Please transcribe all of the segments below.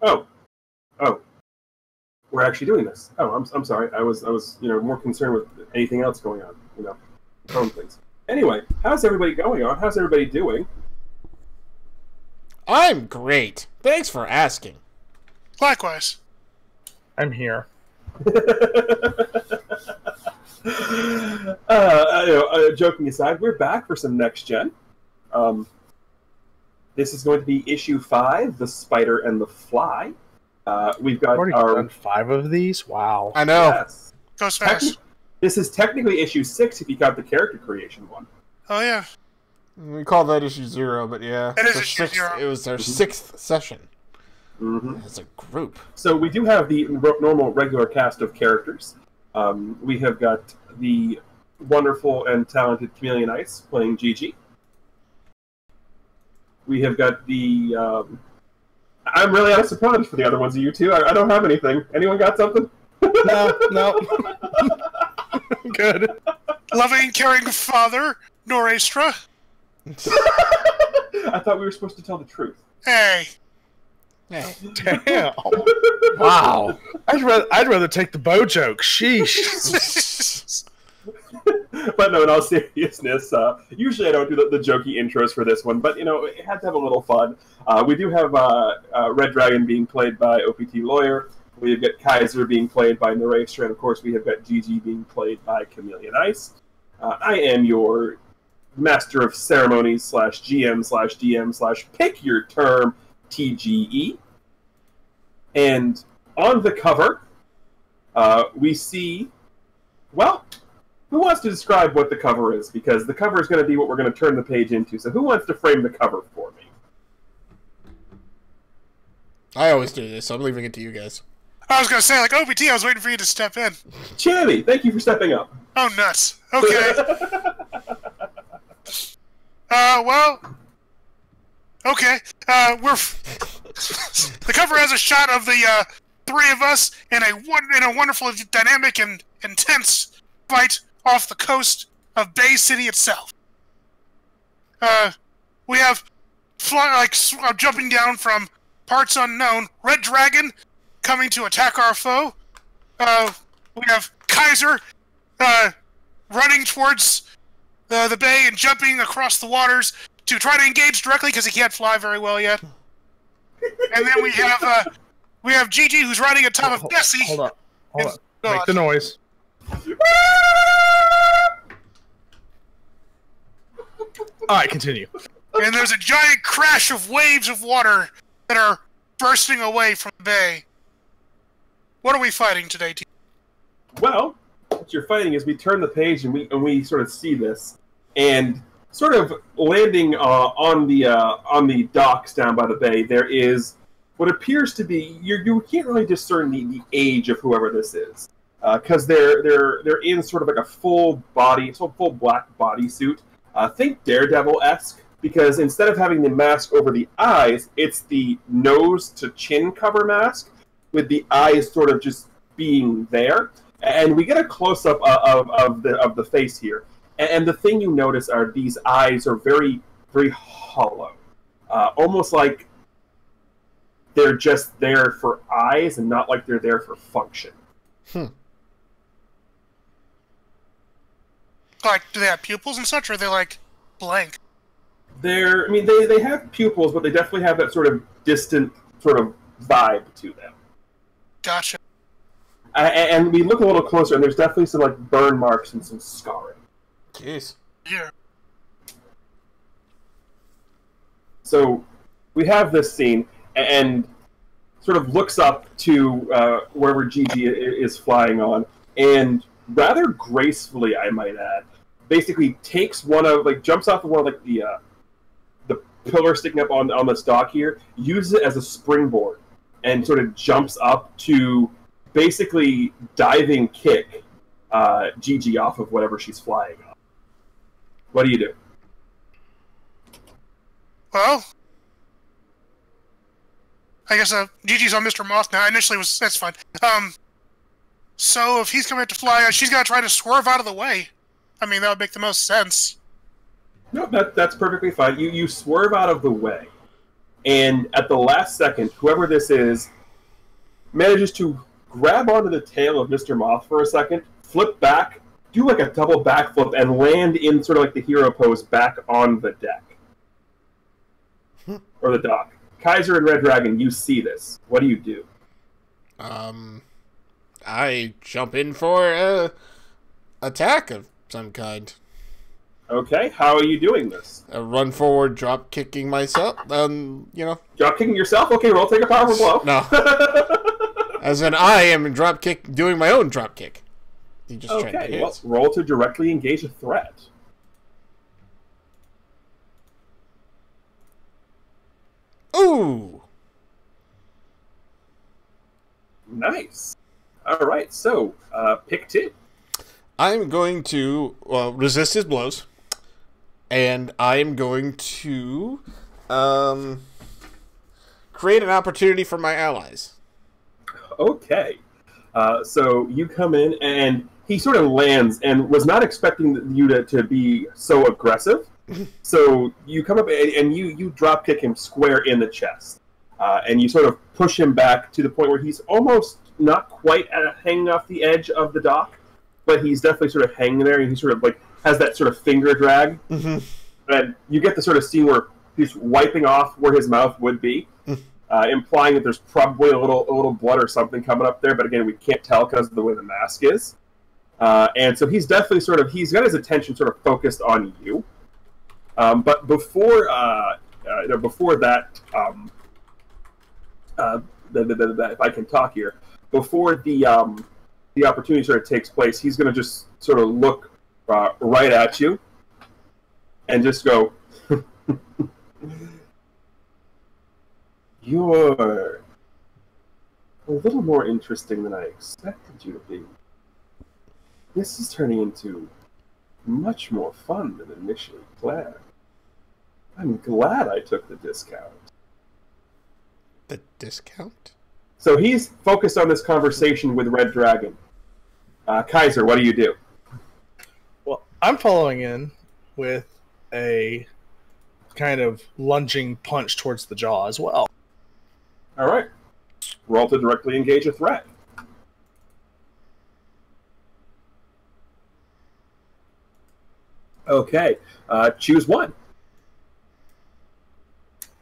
Oh, oh, we're actually doing this. Oh, I'm sorry. I was more concerned with anything else going on. Phone things. Anyway, how's everybody going on? How's everybody doing? I'm great. Thanks for asking. Likewise. I'm here. Joking aside, we're back for some Next Gen. This is going to be issue 5, The Spider and the Fly. We've got Already done 5 of these? Wow. I know. Yes. Goes fast. This is technically issue 6 if you count the character creation one. Oh, yeah. We call that issue 0, but yeah. It is issue 0. It was our 6th session. Mm-hmm. As a group. So we do have the normal, regular cast of characters. We have got the wonderful and talented Chameleon Ice playing Gigi. We have got the... I'm really out of surprise for the other ones of you two. I don't have anything. Anyone got something? No. Good. Loving, caring father, Norestra. I thought we were supposed to tell the truth. Hey. Hey. Damn. Wow. I'd rather take the bow joke. Sheesh. But no, in all seriousness, usually I don't do the jokey intros for this one, but, it had to have a little fun. We do have Red Dragon being played by OPT Lawyer. We have got Kaiser being played by Norestra, and of course we have got Gigi being played by Chameleon Ice. I am your Master of Ceremonies / GM / DM / pick your term, TGE. And on the cover, we see, well, who wants to describe what the cover is? Because the cover is going to be what we're going to turn the page into. So who wants to frame the cover for me? I always do this, so I'm leaving it to you guys. I was going to say, like, OPT, I was waiting for you to step in. Chammy, thank you for stepping up. Oh, nuts. Okay. Well... Okay. The cover has a shot of the, 3 of us in a wonderful, dynamic, and intense fight off the coast of Bay City itself. We have jumping down from parts unknown, Red Dragon coming to attack our foe. We have Kaiser running towards the bay and jumping across the waters to try to engage directly because he can't fly very well yet. And then we have Gigi who's riding atop of Bessie. Hold on. Make the noise. Alright, continue. And there's a giant crash of waves of water that are bursting away from the bay. What are we fighting today, team? Well, what you're fighting is we turn the page and we sort of see this, and sort of landing on the docks down by the bay, there is what appears to be you can't really discern the age of whoever this is, because they're in sort of like a full black bodysuit. Think Daredevil-esque, because instead of having the mask over the eyes, it's the nose to chin cover mask, with the eyes sort of just being there. And we get a close-up of the face here. And the thing you notice are these eyes are very, very hollow. Almost like they're just there for eyes and not like they're there for function. Like, do they have pupils and such, or are they, like, blank? They have pupils, but they definitely have that sort of distant sort of vibe to them. Gotcha. And we look a little closer, and there's definitely some, like, burn marks and some scarring. Jeez. Yeah. So we have this scene, and sort of looks up to wherever Gigi is flying on, and rather gracefully, I might add, basically takes jumps off of one of the pillar sticking up on this dock here, uses it as a springboard, and sort of jumps up to basically diving kick Gigi off of whatever she's flying on. What do you do? Well, I guess Gigi's on Mr. Moth now. Initially, that's fine. So if he's coming to fly, she's got to try to swerve out of the way. I mean, that would make the most sense. No, that's perfectly fine. You swerve out of the way, and at the last second, whoever this is manages to grab onto the tail of Mr. Moth for a second, flip back, do like a double backflip, and land in sort of like the hero pose back on the deck. Or the dock. Kaiser and Red Dragon, you see this. What do you do? I jump in for a attack of some kind. Okay, how are you doing this? A run forward, drop kicking myself. You know. Drop kicking yourself? Okay, roll, take a powerful blow. No. As in, I am doing my own drop kick. You just tried to hit. Well, roll to directly engage a threat. Ooh! Nice. All right, so pick 2. I'm going to resist his blows, and I am going to create an opportunity for my allies. Okay. So you come in, and he sort of lands and was not expecting you to be so aggressive. So you come up and you drop kick him square in the chest. And you sort of push him back to the point where he's almost not quite hanging off the edge of the dock, but he's definitely sort of hanging there, and he sort of like has that sort of finger drag. Mm-hmm. And you get the sort of scene where he's wiping off where his mouth would be. Implying that there's probably a little blood or something coming up there, but again, we can't tell because of the way the mask is. And so he's definitely he's got his attention sort of focused on you. But before that, if I can talk here, before the opportunity sort of takes place, he's going to just sort of look right at you and just go, "You're a little more interesting than I expected you to be. This is turning into much more fun than initially planned. I'm glad I took the discount." The discount? So he's focused on this conversation with Red Dragon. Kaiser, what do you do? Well, I'm following in with a kind of lunging punch towards the jaw as well. All right. Roll to directly engage a threat. Okay. Choose one.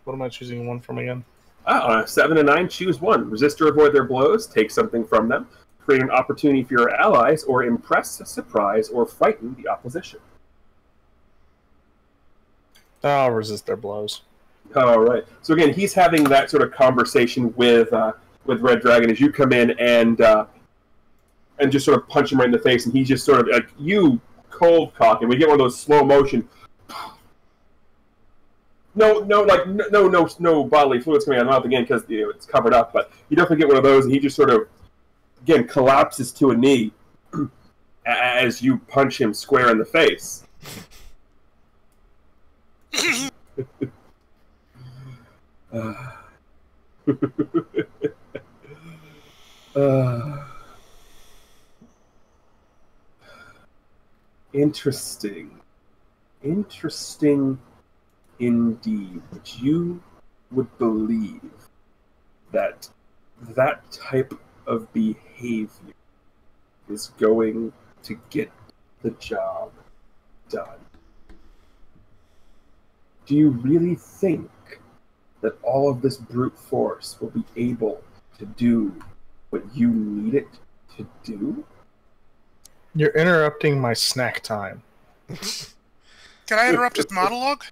What am I choosing one from again? On a 7 and 9, choose one. Resist or avoid their blows. Take something from them. Create an opportunity for your allies, or impress, surprise, or frighten the opposition. I'll resist their blows. All right. So again, he's having that sort of conversation with Red Dragon as you come in and just sort of punch him right in the face, and he's just sort of like, "You cold cock," and we get one of those slow motion. No bodily fluids coming out of the mouth again because it's covered up, but you definitely get one of those, and he just sort of again collapses to a knee as you punch him square in the face. Interesting indeed. But you would believe that type of behavior is going to get the job done. Do you really think that all of this brute force will be able to do what you need it to do? You're interrupting my snack time. Can I interrupt his monologue?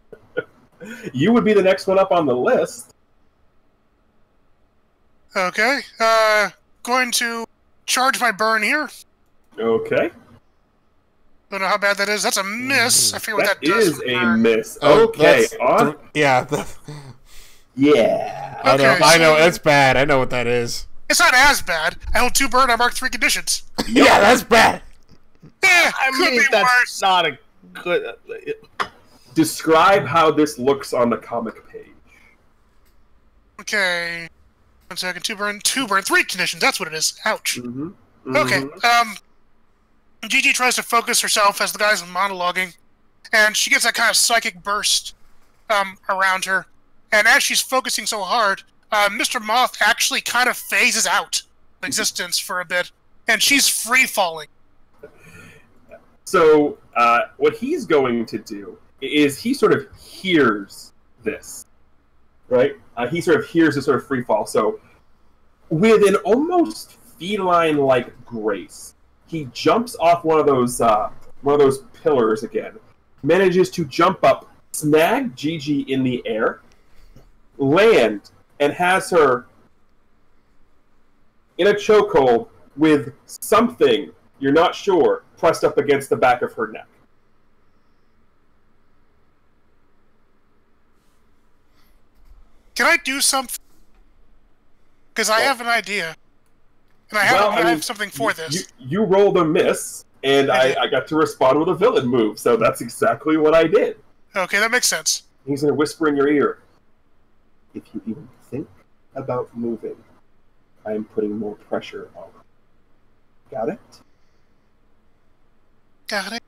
You would be the next one up on the list. Okay. Going to charge my burn here. Okay. Don't know how bad that is. That's a miss. I forget what that does. Is for a burn. miss. Oh, Okay. On. Yeah. Yeah. I know. Okay, I know. so- It's bad. I know what that is. It's not as bad. I hold 2 burn. I marked 3 conditions. Yeah, that's bad. Could be that's worse. not a good. Describe how this looks on the comic page. Okay. 1 second. 2 burn. 3 conditions. That's what it is. Ouch. Mm-hmm. Okay. Gigi tries to focus herself as the guy's monologuing, and she gets that kind of psychic burst around her, and as she's focusing so hard, Mr. Moth actually kind of phases out of existence for a bit, and she's free-falling. So, what he's going to do is he sort of hears this, right? He sort of hears this sort of free fall. So, with an almost feline-like grace, he jumps off one of those pillars again, manages to jump up, snag Gigi in the air, land, and has her in a chokehold with something, you're not sure, pressed up against the back of her neck. Can I do something? Because I have an idea. And I have something for this. You rolled a miss, and I got to respond with a villain move, so that's exactly what I did. Okay, that makes sense. He's going to whisper in your ear, if you even think about moving, I am putting more pressure on you. Got it? Got it.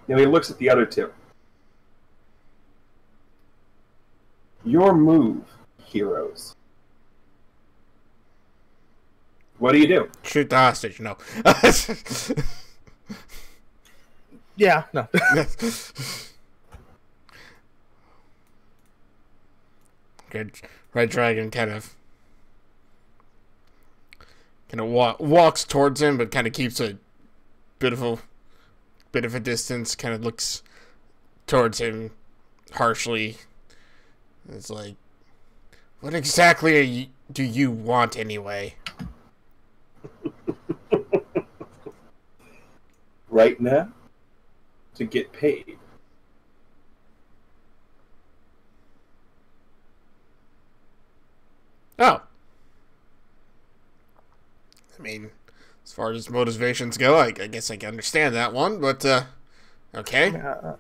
Now he looks at the other two. Your move, heroes. What do you do? Shoot the hostage. No. Yeah, no. Good. Red Dragon kind of walks towards him, but kind of keeps a bit of a distance. Kind of looks towards him harshly. It's like, what exactly do you want anyway? Right now, to get paid. Oh. I mean, as far as motivations go, I guess I can understand that one, but, okay. I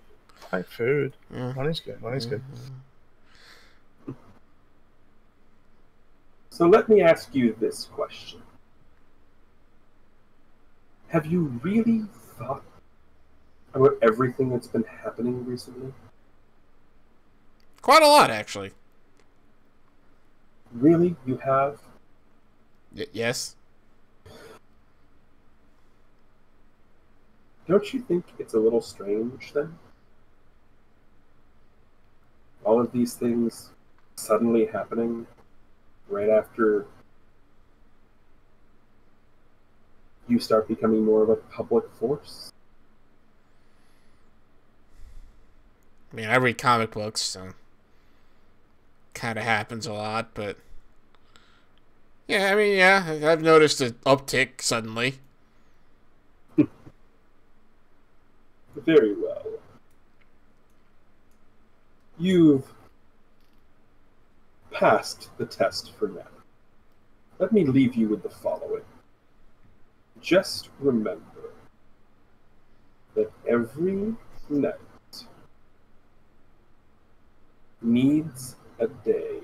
like food. Yeah. Money's good. Money's good. So let me ask you this question. Have you really thought about everything that's been happening recently? Quite a lot, actually. Really? You have? Yes. Don't you think it's a little strange, then? All of these things suddenly happening right after you start becoming more of a public force? I mean, I read comic books, so kind of happens a lot, but yeah, I mean, yeah, I've noticed an uptick suddenly. Very well. You've passed the test for now. Let me leave you with the following. Just remember that every night needs a day.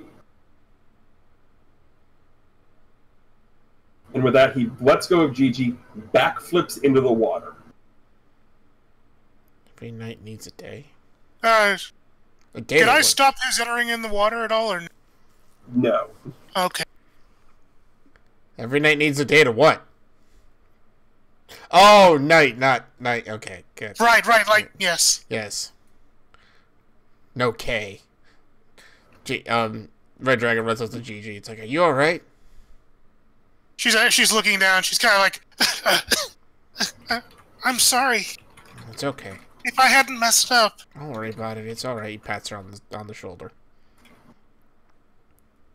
And with that, he lets go of Gigi, backflips into the water. Every night needs a day. Uh, A day. can I stop his entering in the water at all, or No. okay? Every night needs a day to what? Oh, night, not night. Okay, good. Right, like yes. Yes. No K. Red Dragon runs up to Gigi. It's like, are you all right? She's looking down. She's kind of like, I'm sorry It's okay. if I hadn't messed up. Don't worry about it. It's all right. He pats her on the shoulder.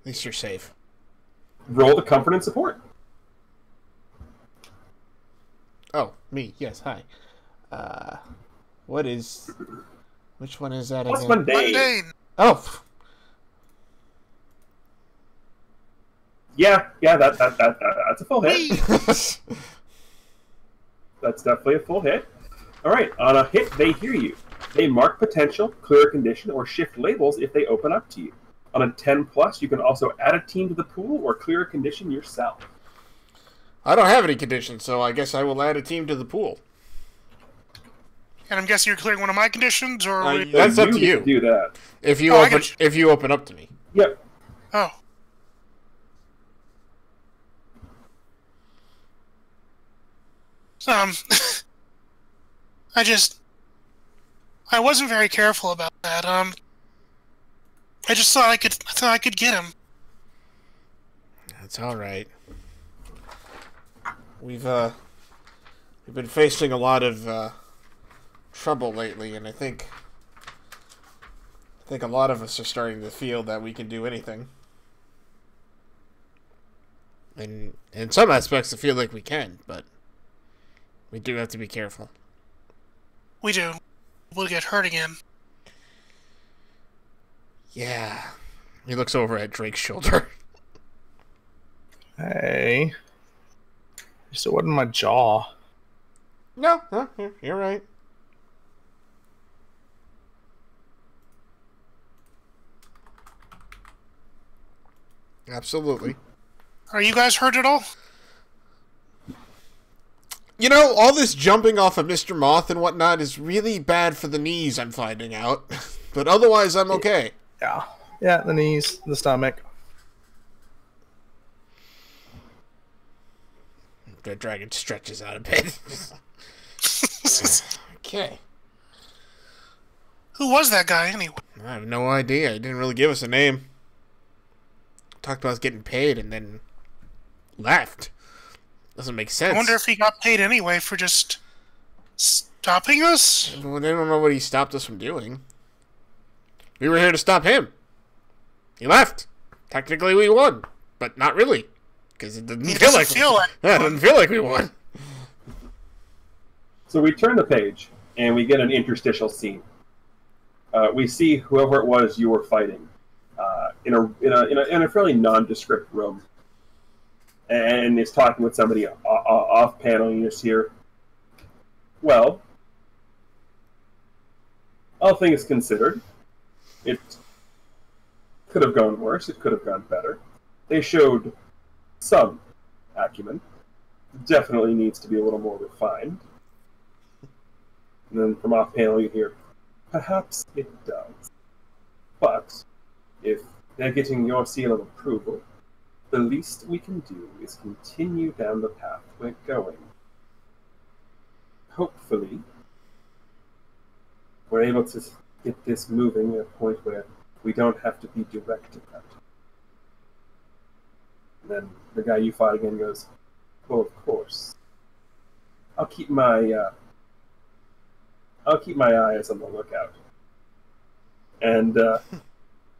At least you're safe. Roll the comfort and support. Oh, me. Yes. Hi. Which one is that What's again? mundane? Mundane. Oh. Yeah, that's a full hit. That's definitely a full hit. All right, on a hit, they hear you. They mark potential, clear a condition, or shift labels if they open up to you. On a 10+, you can also add a team to the pool or clear a condition yourself. I don't have any conditions, so I guess I will add a team to the pool. And I'm guessing you're clearing one of my conditions, or... That's up to you. Do that. If you I open, got you. if you open up to me. Yep. Oh. I wasn't very careful about that. I just thought I could get him. That's all right. We've been facing a lot of trouble lately, and I think a lot of us are starting to feel that we can do anything. And in some aspects, I feel like we can, but we do have to be careful. We do. We'll get hurt again. Yeah. He looks over at Drake's shoulder. Hey. Just it wasn't my jaw. No, you're right. Absolutely. Are you guys hurt at all? You know, all this jumping off of Mr. Moth and whatnot is really bad for the knees, I'm finding out. But otherwise, I'm okay. Yeah. Yeah, the knees, the stomach. The dragon stretches out a bit. Okay. Who was that guy, anyway? I have no idea. He didn't really give us a name. Talked about us getting paid and then left. Doesn't make sense. I wonder if he got paid anyway for just stopping us? Well, they don't know what he stopped us from doing. We were here to stop him. He left. Technically, we won, but not really, because it didn't feel like it didn't feel like we won. So we turn the page, and we get an interstitial scene. We see whoever it was you were fighting in a fairly nondescript room, and is talking with somebody off panel. You just hear, well, all things considered, it could have gone worse. It could have gone better. They showed some acumen. Definitely needs to be a little more refined. And then from off panel you hear, perhaps it does. But if they're getting your seal of approval, the least we can do is continue down the path we're going. Hopefully, we're able to get this moving at a point where we don't have to be direct about it. And then the guy you fought again goes, well, of course. I'll keep my eyes on the lookout. And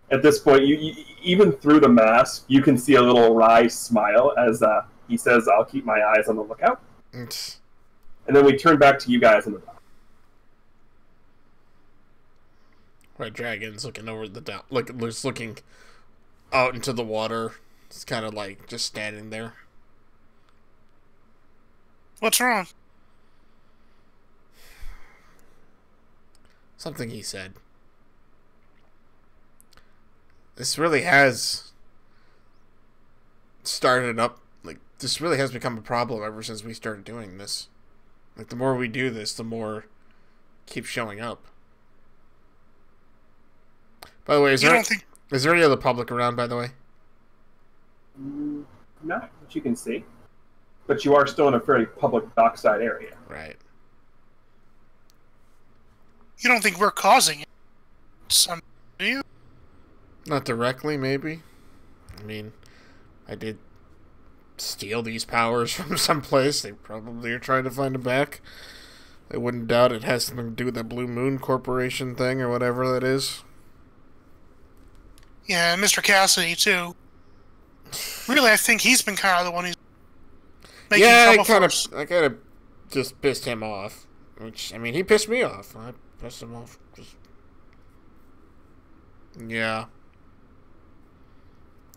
at this point, you even through the mask, you can see a little wry smile as he says, "I'll keep my eyes on the lookout." And then we turn back to you guys in the dock. Red Dragon's looking over the down, looking out into the water. It's kind of like just standing there. What's wrong? Something he said. This really has started up, this really has become a problem ever since we started doing this. The more we do this, the more it keeps showing up. By the way, is there any other public around, by the way? Not that you can see. But you are still in a very public dockside area. Right. You don't think we're causing it? Do you? Not directly, maybe. I mean, I did steal these powers from someplace. They probably are trying to find them back. I wouldn't doubt it has something to do with that Blue Moon Corporation thing or whatever that is. Yeah, Mr. Cassidy, too. Really, I think he's been kind of the one who's making trouble for us. I kind of just pissed him off. Which, I mean, he pissed me off. I pissed him off. Yeah.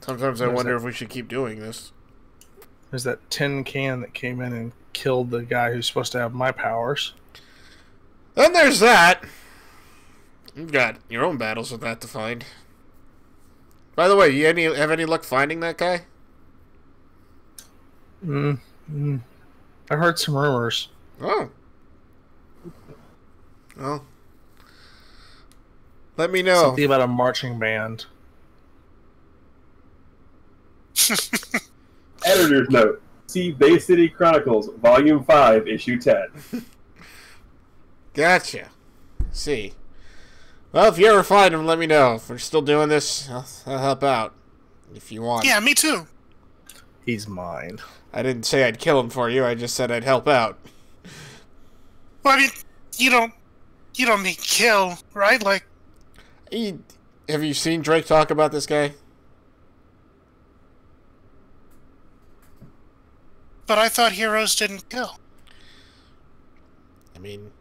Sometimes I wonder if we should keep doing this. There's that tin can that came in and killed the guy who's supposed to have my powers. Then there's that. You've got your own battles with that to find. By the way, you have any luck finding that guy? I heard some rumors. Oh. Well, let me know. Something about a marching band. Editor's note. See Bay City Chronicles, Volume 5, Issue 10. Gotcha. See. Well, if you ever find him, let me know. If we're still doing this, I'll help out. If you want. Yeah, me too. He's mine. I didn't say I'd kill him for you. I just said I'd help out. Well, I mean, you don't mean kill, right? Like, Have you seen Drake talk about this guy? but I thought heroes didn't kill. I mean,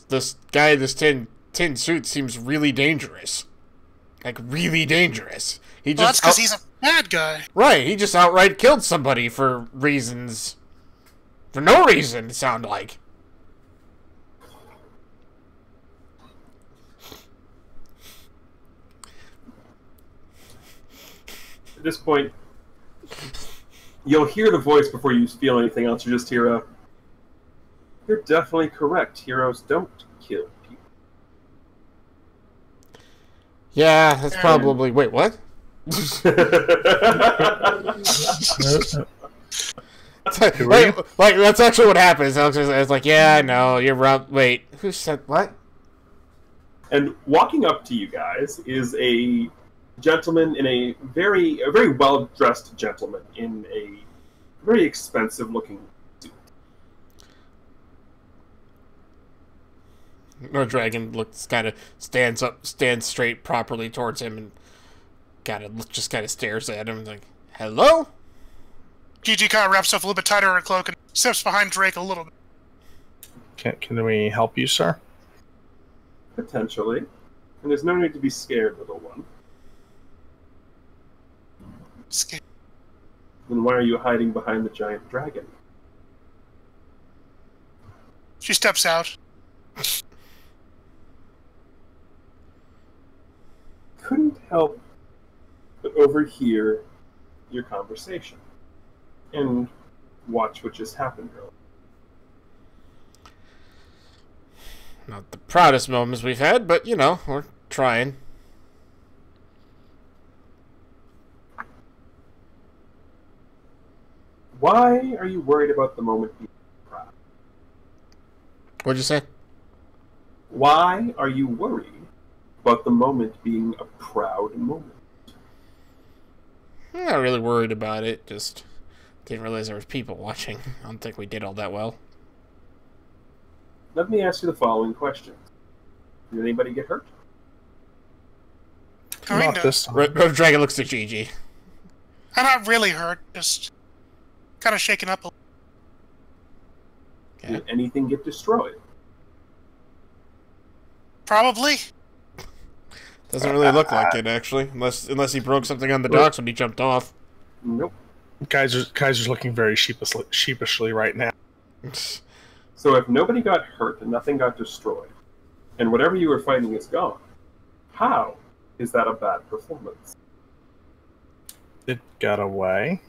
this guy in this tin suit seems really dangerous. Like, really dangerous. Well, that's because he's a bad guy. Right, he just outright killed somebody for reasons. For no reason, it sounded like. At this point, you'll hear the voice before you feel anything else. You just hear a... You're definitely correct. Heroes don't kill people. Yeah, that's probably... Wait, what? like, that's actually what happens. It's like, yeah, I know, you're right. Wait, who said what? And walking up to you guys is a gentleman in a very well-dressed gentleman in a very expensive-looking suit. No, Dragon looks stands straight properly towards him and just kind of stares at him like, hello? Gigi kind of wraps up a little bit tighter in her cloak and steps behind Drake a little bit. Can we help you, sir? Potentially. And there's no need to be scared, little one. Scared. Then why are you hiding behind the giant dragon? She steps out. Couldn't help but overhear your conversation and watch what just happened earlier. Not the proudest moments we've had, but, you know, we're trying. Why are you worried about the moment being proud? What'd you say? Why are you worried about the moment being a proud moment? I'm not really worried about it, just didn't realize there was people watching. I don't think we did all that well. Let me ask you the following questions. Did anybody get hurt? Not this time. Red Dragon looks at Gigi. I'm not really hurt, just kind of shaken up a little. Okay. Did anything get destroyed? Probably. Doesn't really look like it, actually, unless he broke something on the docks when he jumped off. Nope. Kaiser's looking very sheepishly right now. So if nobody got hurt and nothing got destroyed, and whatever you were fighting is gone, how is that a bad performance? It got away.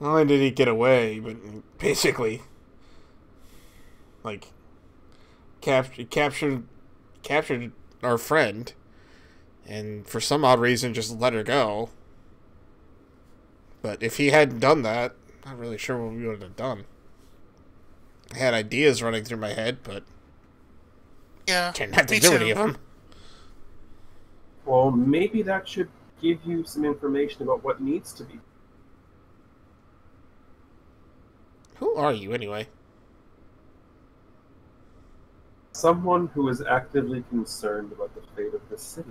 Not only did he get away, but basically, like, captured our friend, and for some odd reason just let her go. But if he hadn't done that, I'm not really sure what we would have done. I had ideas running through my head, but Yeah. didn't have to me do too. any of them. Well, maybe that should give you some information about what needs to be. Who are you, anyway? Someone who is actively concerned about the fate of the city.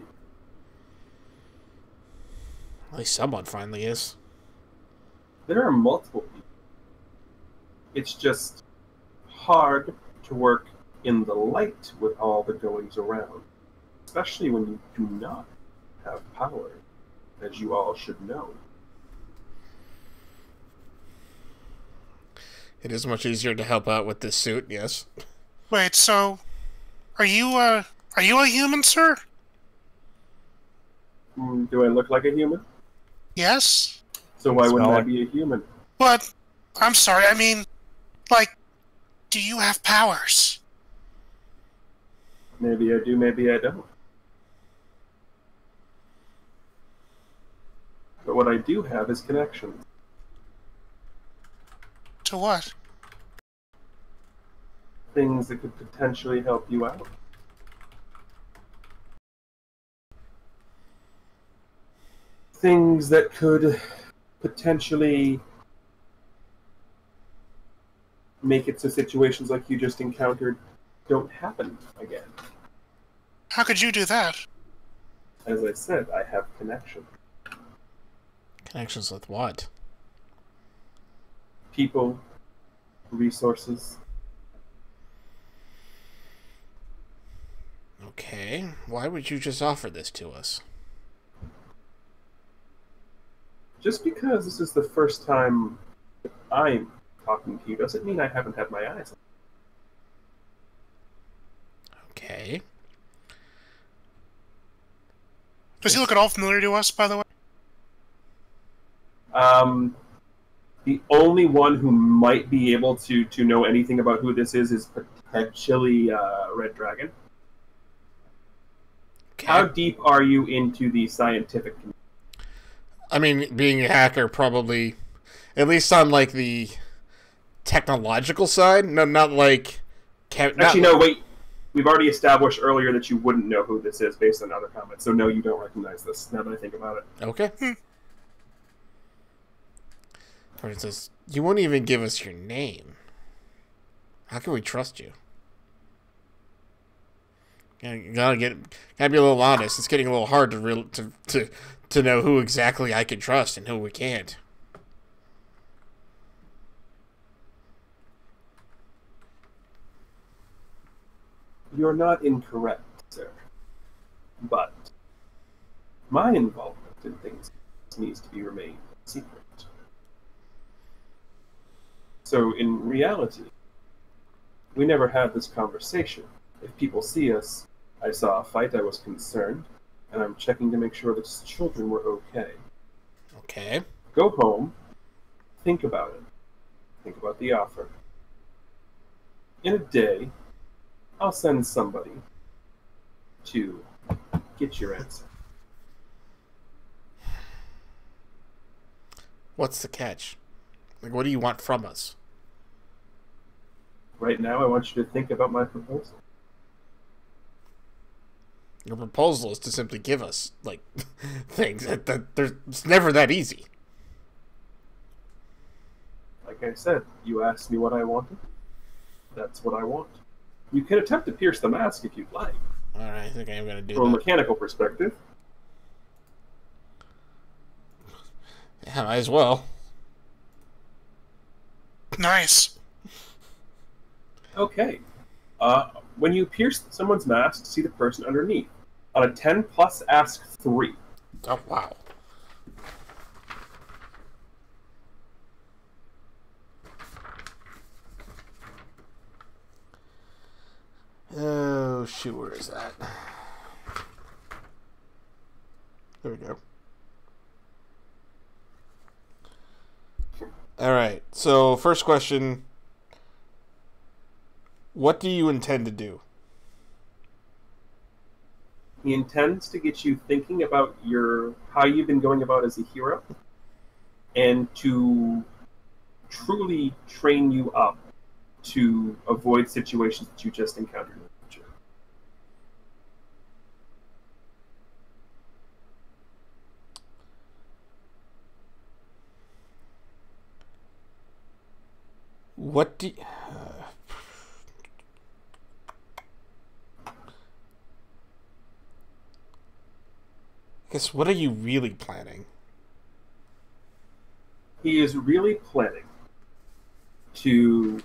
At least someone finally is. There are multiple people. It's just hard to work in the light with all the goings around, especially when you do not have power, as you all should know. It is much easier to help out with this suit, yes. Wait, so are you a human, sir? Do I look like a human? Yes. So why wouldn't Smell I like- be a human? But I'm sorry. I mean, like, do you have powers? Maybe I do, maybe I don't. But what I do have is connections. To what? Things that could potentially help you out. Things that could potentially make it so situations like you just encountered don't happen again. How could you do that? As I said, I have connection. Connections with what? People, resources. Okay. Why would you just offer this to us? Just because this is the first time I'm talking to you doesn't mean I haven't had my eyes on Okay. Does he look at all familiar to us, by the way? The only one who might be able to know anything about who this is potentially Red Dragon. Okay. How deep are you into the scientific community? I mean, being a hacker, probably, at least on like the technological side. No, not like. Actually, no. Wait. We've already established earlier that you wouldn't know who this is based on other comments. So no, you don't recognize this. Now that I think about it. Okay. For instance, you won't even give us your name. How can we trust you? You gotta be a little honest. It's getting a little hard to know who exactly I can trust and who we can't. You're not incorrect, sir. But my involvement in things needs to be remained secret. So in reality, we never had this conversation. If people see us, I saw a fight, I was concerned, and I'm checking to make sure that his children were okay. Okay. Go home, think about it. Think about the offer. In a day, I'll send somebody to get your answer. What's the catch? Like, what do you want from us? Right now, I want you to think about my proposal. Your proposal is to simply give us, like, things. It's never that easy. Like I said, you asked me what I wanted. That's what I want. You can attempt to pierce the mask if you'd like. Alright, I think I'm going to do From a that. mechanical perspective. Yeah, might as well. Nice. Okay. When you pierce someone's mask, see the person underneath. On a 10 plus, ask 3. Oh, wow. Oh, shoot, where is that? There we go. Alright, so first question. What do you intend to do? He intends to get you thinking about how you've been going about as a hero, and to truly train you up to avoid situations that you just encountered in the future. What do you... I guess, what are you really planning? He is really planning to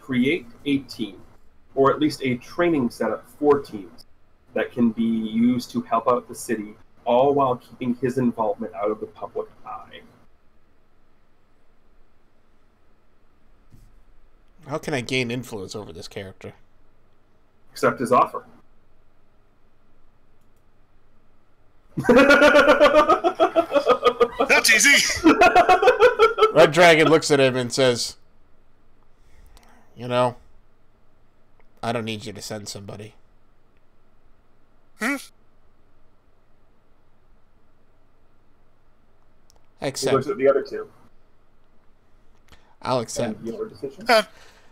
create a team, or at least a training setup for teams that can be used to help out the city, all while keeping his involvement out of the public eye. How can I gain influence over this character? Accept his offer. That's easy. Red Dragon looks at him and says, you know, I don't need you to send somebody. Hmm? He Accept. looks at the other two. I'll accept. And your decision?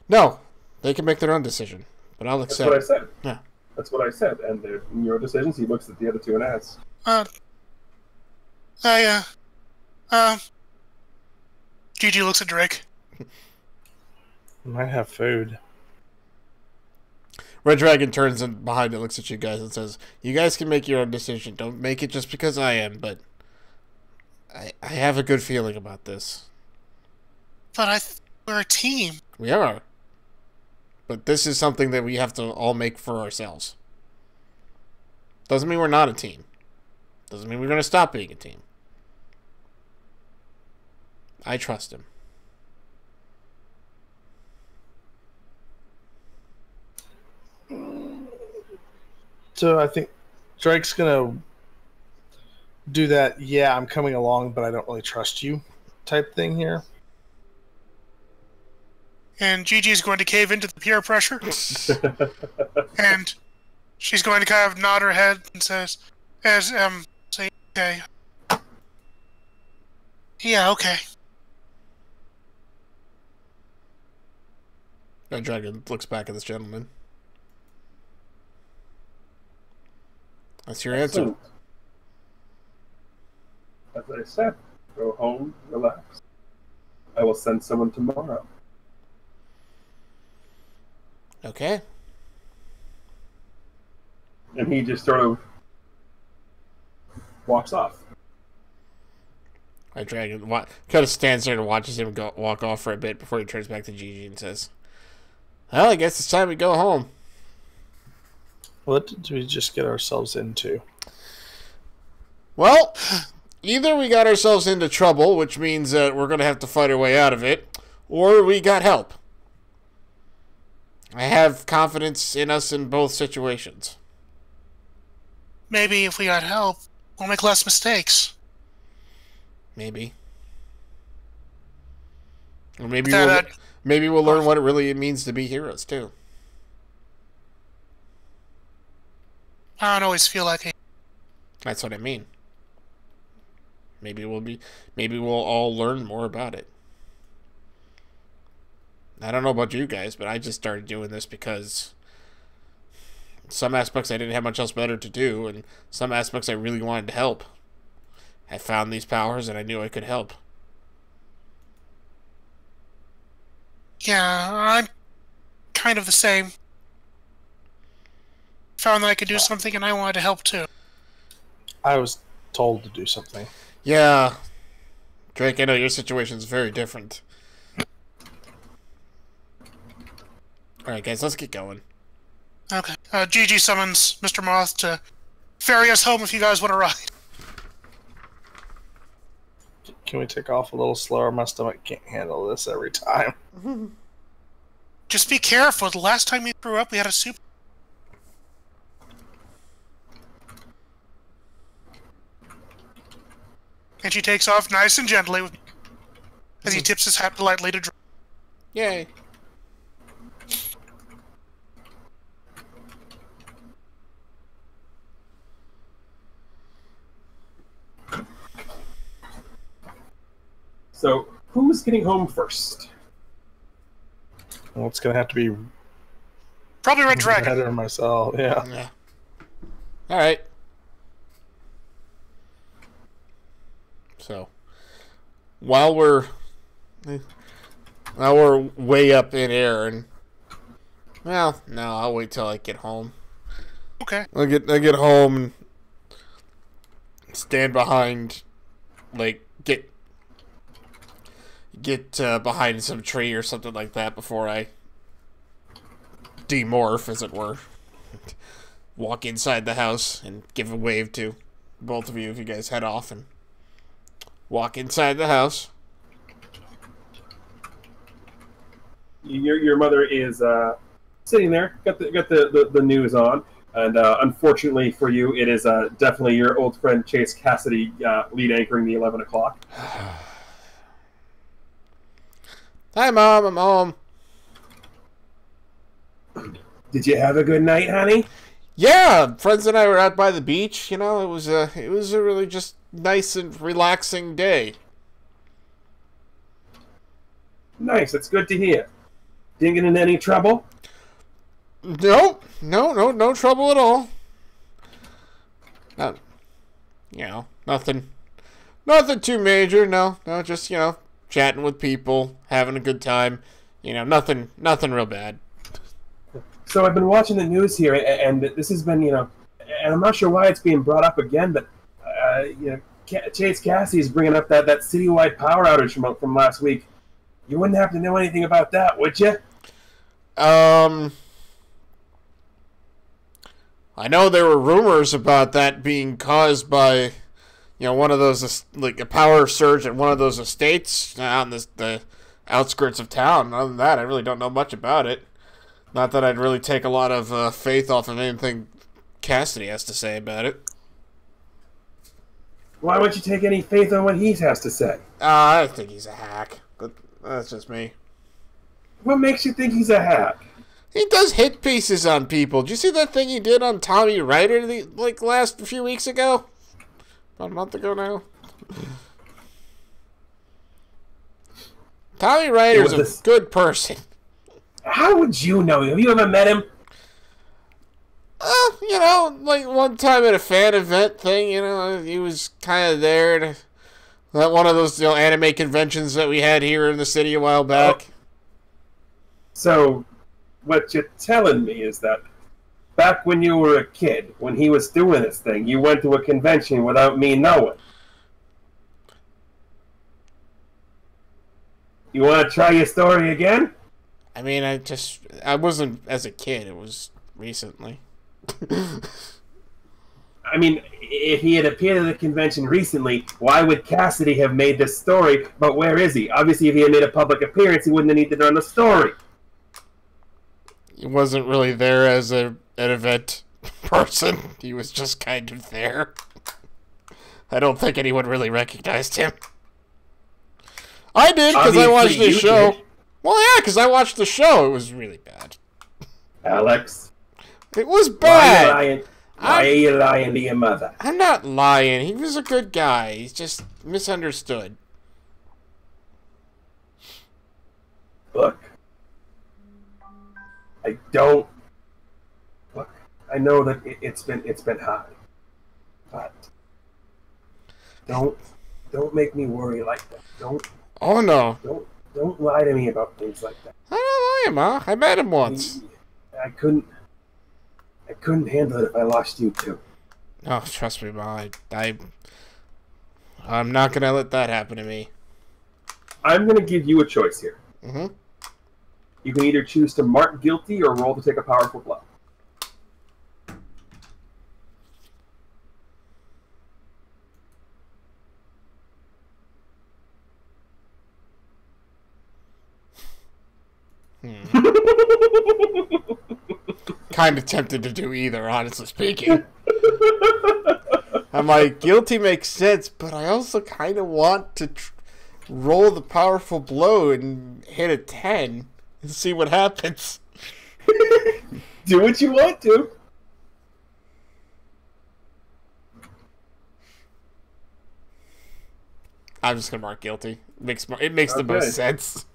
No, they can make their own decision, but I'll That's accept. what I said. Yeah. That's what I said. And they're your decisions. He looks at the other two and asks. Gigi looks at Drake. I might have food. Red Dragon turns in behind and looks at you guys and says, "You guys can make your own decision. Don't make it just because I am, but I have a good feeling about this." But we're a team. We are. But this is something that we have to all make for ourselves. Doesn't mean we're not a team. Doesn't mean we're going to stop being a team. I trust him. So I think Drake's gonna do that. Yeah, I'm coming along, but I don't really trust you, type thing here. And Gigi's going to cave into the peer pressure. And she's going to kind of nod her head and say, okay. Yeah, okay. Red Dragon looks back at this gentleman. That's your answer. As I said, go home, relax. I will send someone tomorrow. Okay. And he just sort of walks off. Red Dragon kind of stands there and watches him walk off for a bit before he turns back to Gigi and says, "Well, I guess it's time we go home." What did we just get ourselves into? Well, either we got ourselves into trouble, which means that we're going to have to fight our way out of it, or we got help. I have confidence in us in both situations. Maybe if we got help, we'll make less mistakes. Maybe. Or maybe That, we'll learn what it really means to be heroes, too. I don't always feel like it. That's what I mean. Maybe we'll all learn more about it. I don't know about you guys, but I just started doing this because some aspects I didn't have much else better to do, and some aspects I really wanted to help. I found these powers, and I knew I could help. Yeah, I'm kind of the same. Found that I could do something, and I wanted to help too. I was told to do something. Yeah. Drake, I know your situation's very different. Alright, guys, let's get going. Okay. Gigi summons Mr. Moth to ferry us home if you guys want to ride. Can we take off a little slower? My stomach can't handle this every time. Just be careful. The last time we threw up, we had a soup. And she takes off nice and gently as he tips his hat politely to Drake. Yay. So, who's getting home first? Well, it's gonna have to be Probably Red Dragon. Red or myself. Yeah. Yeah. Alright. So, while we're way up in air, and well, no, I'll wait till I get home. Okay. I get home and stand behind, like get behind some tree or something like that before I demorph, as it were. Walk inside the house and give a wave to both of you if you guys head off and walk inside the house. Your mother is sitting there, got the news on, and unfortunately for you, it is definitely your old friend Chase Cassidy lead anchoring the 11 o'clock. Hi, Mom. I'm home. Did you have a good night, honey? Yeah, friends and I were out by the beach. You know, it was a really just nice and relaxing day. Nice, that's good to hear. Didn't get in any trouble? Nope, no trouble at all. Not, nothing too major. No, just chatting with people, having a good time. Nothing real bad. So I've been watching the news here, and this has been, and I'm not sure why it's being brought up again, but, Chase Cassie is bringing up that citywide power outage from last week. You wouldn't have to know anything about that, would you? I know there were rumors about that being caused by, one of those, like a power surge at one of those estates out in the outskirts of town. Other than that, I really don't know much about it. Not that I'd really take a lot of faith off of anything Cassidy has to say about it. Why would you take any faith on what he has to say? I think he's a hack, but that's just me. What makes you think he's a hack? He does hit pieces on people. Did you see that thing he did on Tommy Ryder last few weeks ago? About a month ago now. Tommy Ryder's a good person. How would you know? Have you ever met him? Like one time at a fan event thing, he was kind of there at one of those anime conventions that we had here in the city a while back. So, what you're telling me is that back when you were a kid, when he was doing this thing, you went to a convention without me knowing. You want to try your story again? I mean, I wasn't as a kid. It was recently. I mean, if he had appeared at the convention recently, why would Cassidy have made this story? But where is he? Obviously, if he had made a public appearance, he wouldn't have needed to run the story. He wasn't really there as an event person. He was just kind of there. I don't think anyone really recognized him. I did, because I watched the show. Did. Well, yeah, because I watched the show. It was really bad. Alex. It was bad. Why are you lying to your mother? I'm not lying. He was a good guy. He's just misunderstood. Look. I don't... Look, I know that it's been hard. But... Don't make me worry like that. Oh, no. Don't lie to me about things like that. I don't lie, Ma. I met him once. I couldn't handle it if I lost you too. Oh, trust me, Ma. I'm not gonna let that happen to me. I'm gonna give you a choice here. Mm-hmm. You can either choose to mark guilty or roll to take a powerful blow. Kind of tempted to do either, honestly speaking. I'm like, guilty makes sense, but I also kind of want to roll the powerful blow and hit a 10 and see what happens. Do what you want to. I'm just gonna mark guilty. It makes the most sense.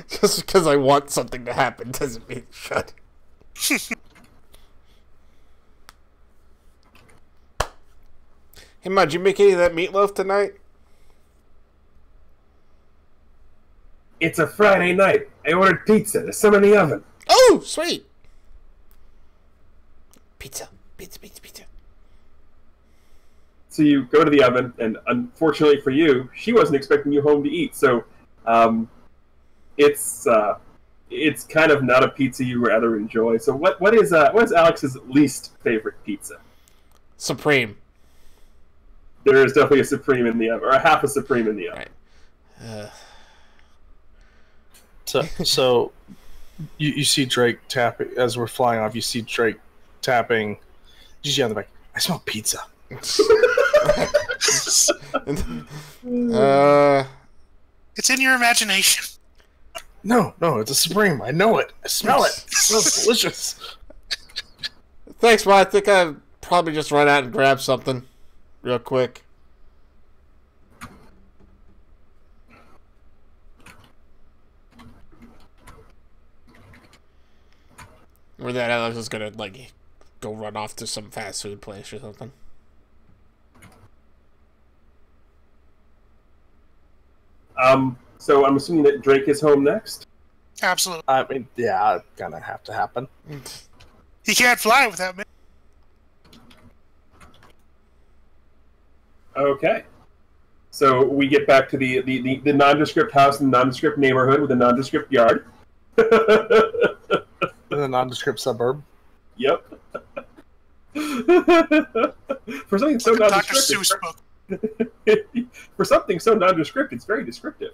Just because I want something to happen doesn't mean it should. Hey, Ma, did you make any of that meatloaf tonight? It's a Friday night. I ordered pizza. There's some in the oven. Oh, sweet. Pizza. So you go to the oven, and unfortunately for you, she wasn't expecting you home to eat. So, it's kind of not a pizza you rather enjoy. So what is Alex's least favorite pizza? Supreme. There is definitely a Supreme in the oven, or a half a Supreme in the oven. Right. So you see Drake tapping as we're flying off. You see Drake tapping. You see on the back. I smell pizza. It's in your imagination. No, it's a Supreme. I know it. I smell it. It smells delicious. Thanks, but I think I'll probably just run out and grab something real quick. Or that I was just gonna, like, go run off to some fast food place or something. So I'm assuming that Drake is home next? Absolutely. I mean, yeah, gonna have to happen. He can't fly without me. Okay. So we get back to the nondescript house in the nondescript neighborhood with a nondescript yard. In a nondescript suburb. Yep. For something so Dr. nondescript, Seuss book. for something so nondescript, it's very descriptive.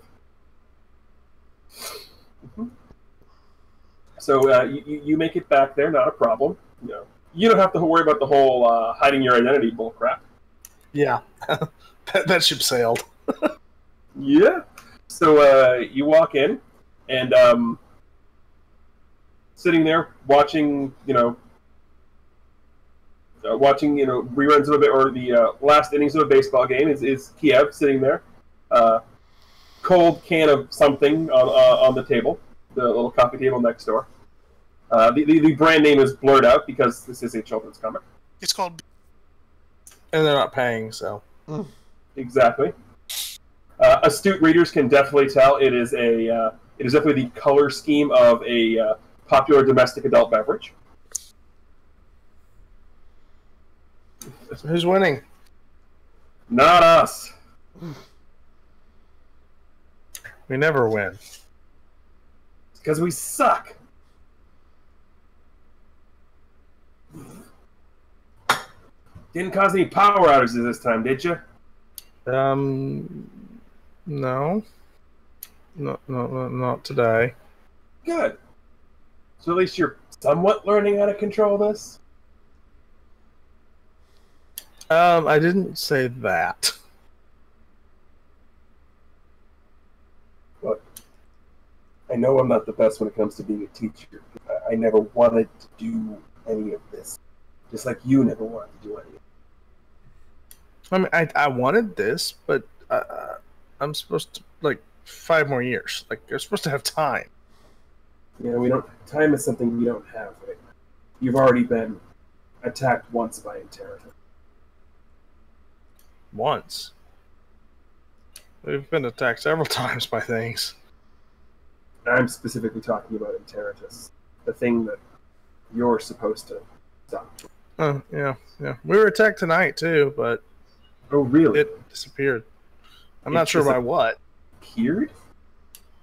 So you make it back there, not a problem. You don't have to worry about the whole hiding your identity bullcrap. Yeah, that ship sailed. Yeah. So you walk in, and sitting there watching, reruns of or the last innings of a baseball game is Kiev sitting there, cold can of something on the table, the little coffee table next door. The brand name is blurred out because this is a children's comic. It's called. And they're not paying, so. Exactly. Astute readers can definitely tell it is definitely the color scheme of a popular domestic adult beverage. So who's winning? Not us. We never win. Because we suck. Didn't cause any power outages this time, did you? No. No, not today. Good. So at least you're somewhat learning how to control this? I didn't say that. Look, I know I'm not the best when it comes to being a teacher. I never wanted to do any of this. Just like you never wanted to do any of it. I mean, I wanted this, but I'm supposed to, 5 more years. You're supposed to have time. Yeah, we don't. Time is something we don't have right now. You've already been attacked once by Imperator. Once. We've been attacked several times by things. I'm specifically talking about Imperatus, the thing that you're supposed to stop. Oh, yeah. We were attacked tonight, too, but Oh, really? it disappeared. I'm not sure by what. Disappeared?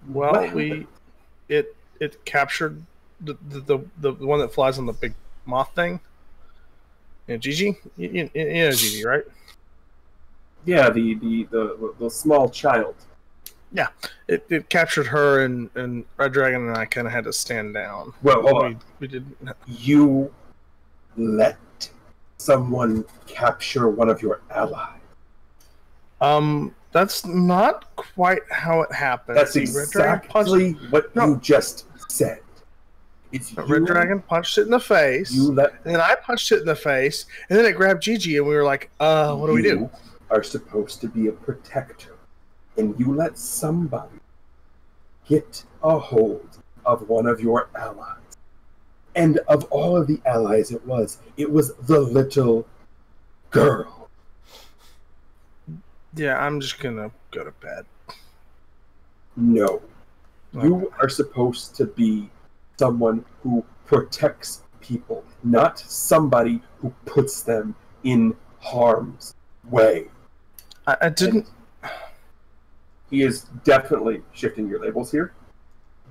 Well, What? it captured the one that flies on the big moth thing. Gigi? You know Gigi, right? Yeah, the small child. Yeah. It captured her, and Red Dragon and I kind of had to stand down. Well, hold on. We didn't. You let someone capture one of your allies. That's not quite how it happened. That's See, exactly what you just said. It's Red Dragon punched it in the face, You let. and then I punched it in the face, and then it grabbed Gigi, and we were like, what do we do? You are supposed to be a protector, and you let somebody get a hold of one of your allies. And of all of the allies it was the little girl. Yeah, I'm just gonna go to bed. No. You are supposed to be someone who protects people, not somebody who puts them in harm's way. I didn't. He is definitely shifting your labels here.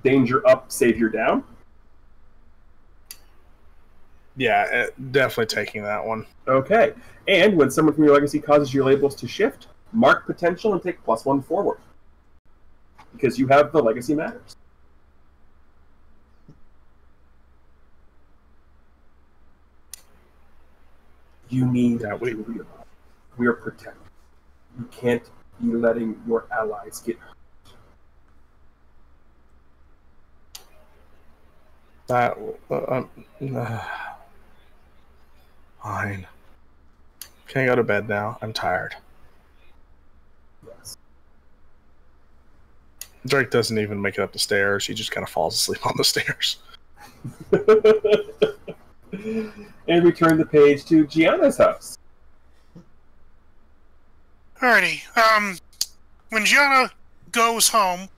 Danger up, savior down. Yeah, definitely taking that one. Okay. And when someone from your legacy causes your labels to shift, mark potential and take +1 forward. Because you have the legacy matters. You need to realize we are protected. You can't be letting your allies get hurt. Fine. Can I go to bed now? I'm tired. Yes. Drake doesn't even make it up the stairs. He just kind of falls asleep on the stairs. And we turn the page to Gianna's house. Alrighty. When Gianna goes home,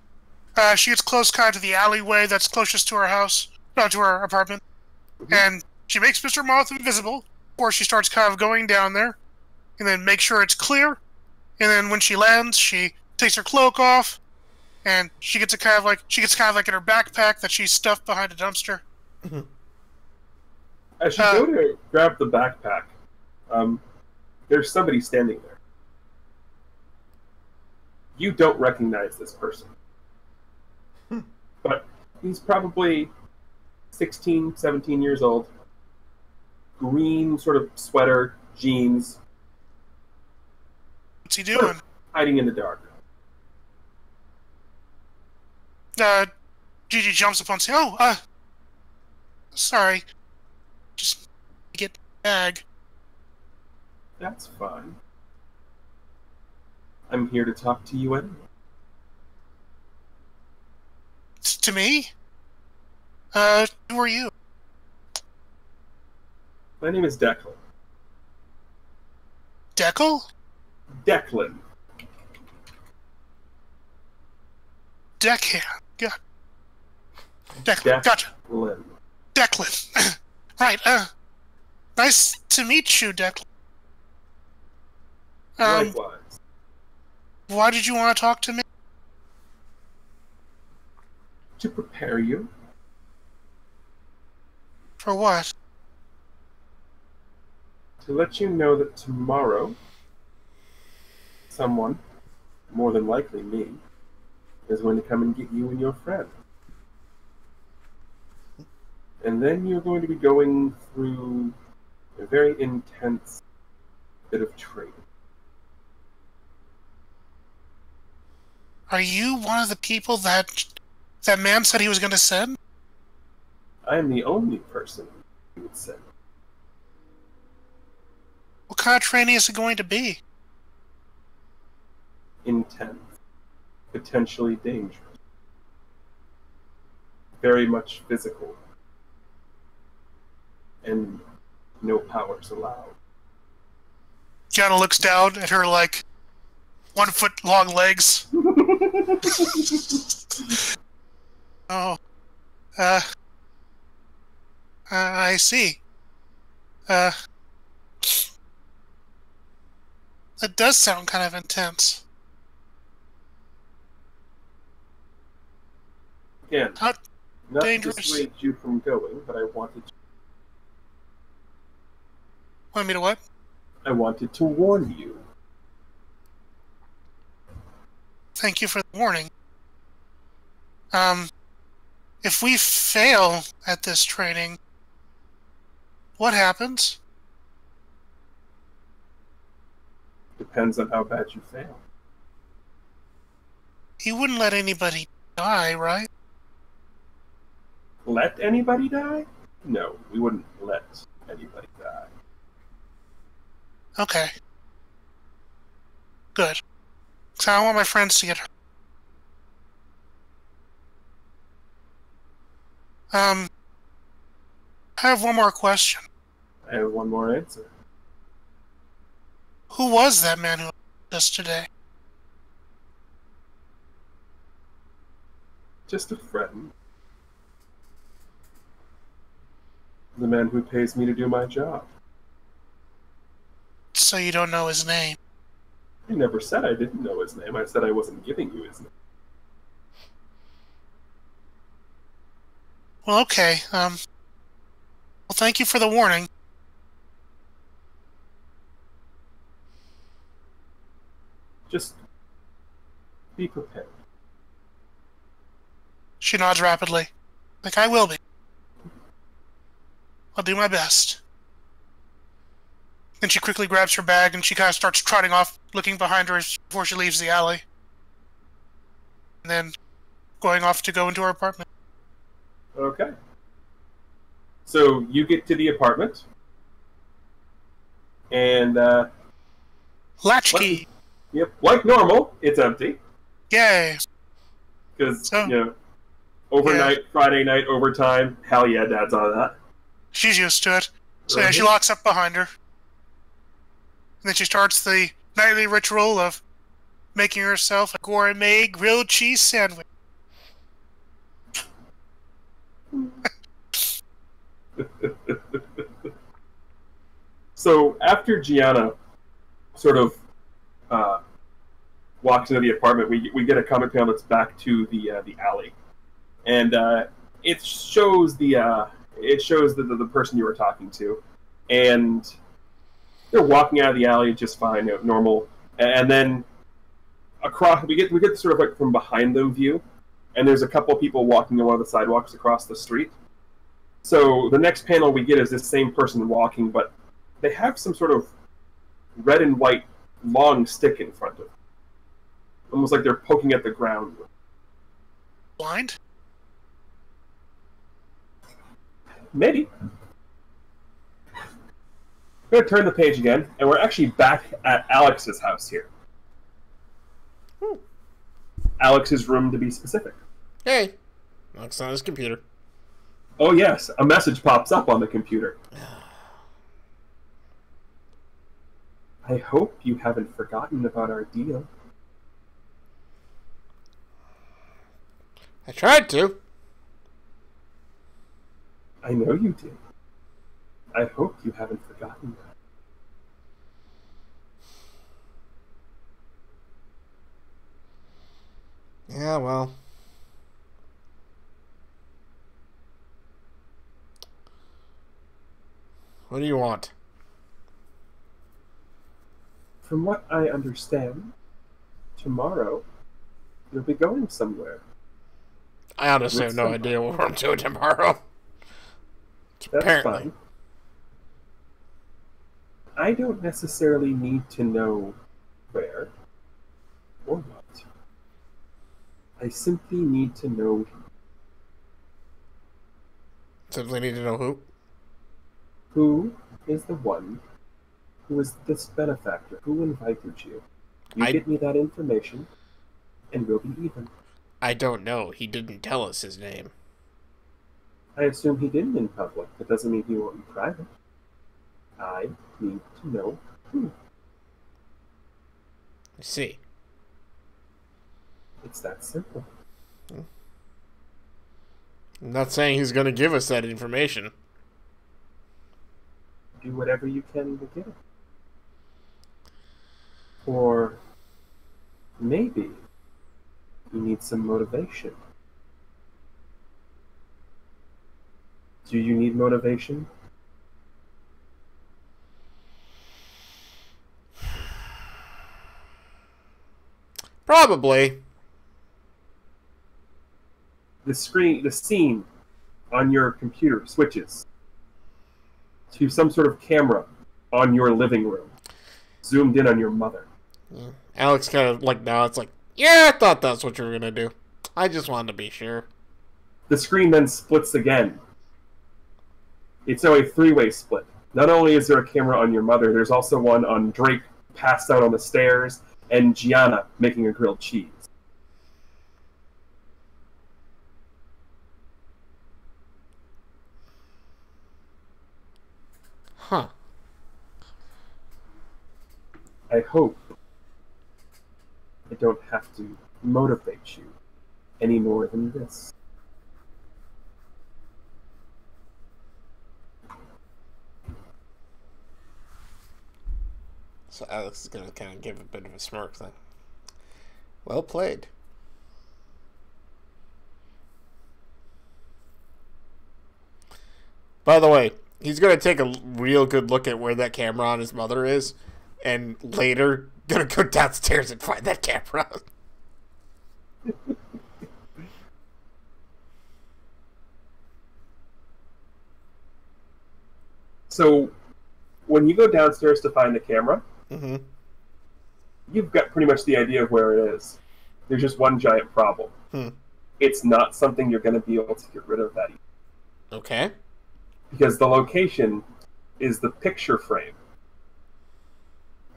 she gets close kind of to the alleyway that's closest to her house, no, to her apartment, and she makes Mr. Moth invisible before she starts kind of going down there, and then make sure it's clear, and then when she lands, she takes her cloak off, and she gets kind of like in her backpack that she stuffed behind a dumpster. As you go to grab the backpack, there's somebody standing there. You don't recognize this person. But he's probably 16, 17 years old. Green sort of sweater, jeans. What's he doing? Hiding in the dark. Gigi jumps up and says, sorry. Just get the bag. That's fine. I'm here to talk to you anyway. To me? Who are you? My name is Declan. Declan? Declan. Deckhand. Yeah. Declan. Gotcha. Declan. Declan. Right. Nice to meet you, Declan. Likewise. Why did you want to talk to me? To prepare you. For what? To let you know that tomorrow, someone, more than likely me, is going to come and get you and your friend. And then you're going to be going through a very intense bit of training. Are you one of the people that man said he was going to send? I am the only person you would send. What kind of training is it going to be? Intense. Potentially dangerous. Very much physical. And no powers allowed. Gianna looks down at her, 1 foot long legs. Oh. I see. That does sound kind of intense. Again, How not dangerous. to dissuade you from going, but I wanted Want me to what? to warn you. Thank you for the warning. If we fail at this training, what happens? Depends on how bad you fail. He wouldn't let anybody die, right? Let anybody die? No, we wouldn't let anybody die. Okay. Good. So I don't want my friends to get hurt. I have one more question. I have one more answer. Who was that man who left us today? Just a friend. The man who pays me to do my job. So you don't know his name. I never said I didn't know his name. I said I wasn't giving you his name. Well, okay. Well, thank you for the warning. Just be prepared. She nods rapidly. I will be. I'll do my best. Then she quickly grabs her bag and she kind of starts trotting off, looking behind her before she leaves the alley. And then going off to go into her apartment. Okay. So you get to the apartment. And Latchkey. yep, like normal, it's empty Yay. because So- overnight, Friday night overtime. Hell yeah, Dad's on that. She's used to it. So yeah, she locks up behind her. And then she starts the nightly ritual of making herself a gourmet grilled cheese sandwich. So after Gianna sort of walks into the apartment, we get a comic panel that's back to the alley, and it shows the person you were talking to, and they're walking out of the alley just fine, normal, and then across we get sort of like from behind them view, and there's a couple of people walking on one of the sidewalks across the street. So the next panel we get is this same person walking, but they have some sort of red and white long stick in front of them. Almost like they're poking at the ground. Blind? Maybe. We're going to turn the page again, and we're actually back at Alex's house here. Alex's room, to be specific. Hey, Alex on his computer. Oh yes, a message pops up on the computer. I hope you haven't forgotten about our deal. I tried to. I know you did. I hope you haven't forgotten that. Yeah, well. What do you want? From what I understand, tomorrow you'll be going somewhere. I honestly have no idea what I'm doing tomorrow. That's Apparently. fine. I don't necessarily need to know where or what. I simply need to know Simply need to know who is the one who is this benefactor, who invited you. You get me that information, and we'll be even. I don't know. He didn't tell us his name. I assume he didn't in public. That doesn't mean he won't in private. I need to know who. I see. It's that simple. I'm not saying he's going to give us that information. Do whatever you can to get it. Or maybe you need some motivation. Do you need motivation? Probably. The scene on your computer switches to some sort of camera on your living room, zoomed in on your mother. Yeah. Alex kind of like now it's like, yeah, I thought that's what you were gonna do. I just wanted to be sure. The screen then splits again. It's now a three-way split. Not only is there a camera on your mother, there's also one on Drake passed out on the stairs and Gianna making a grilled cheese. Huh. I hope I don't have to motivate you any more than this. So Alex is going to kind of give a bit of a smirk then. Well played. By the way, he's going to take a real good look at where that camera on his mother is, and later going to go downstairs and find that camera. So, when you go downstairs to find the camera, Mm-hmm. you've got pretty much the idea of where it is. There's just one giant problem. It's not something you're going to be able to get rid of that easily. Okay. Because the location is the picture frame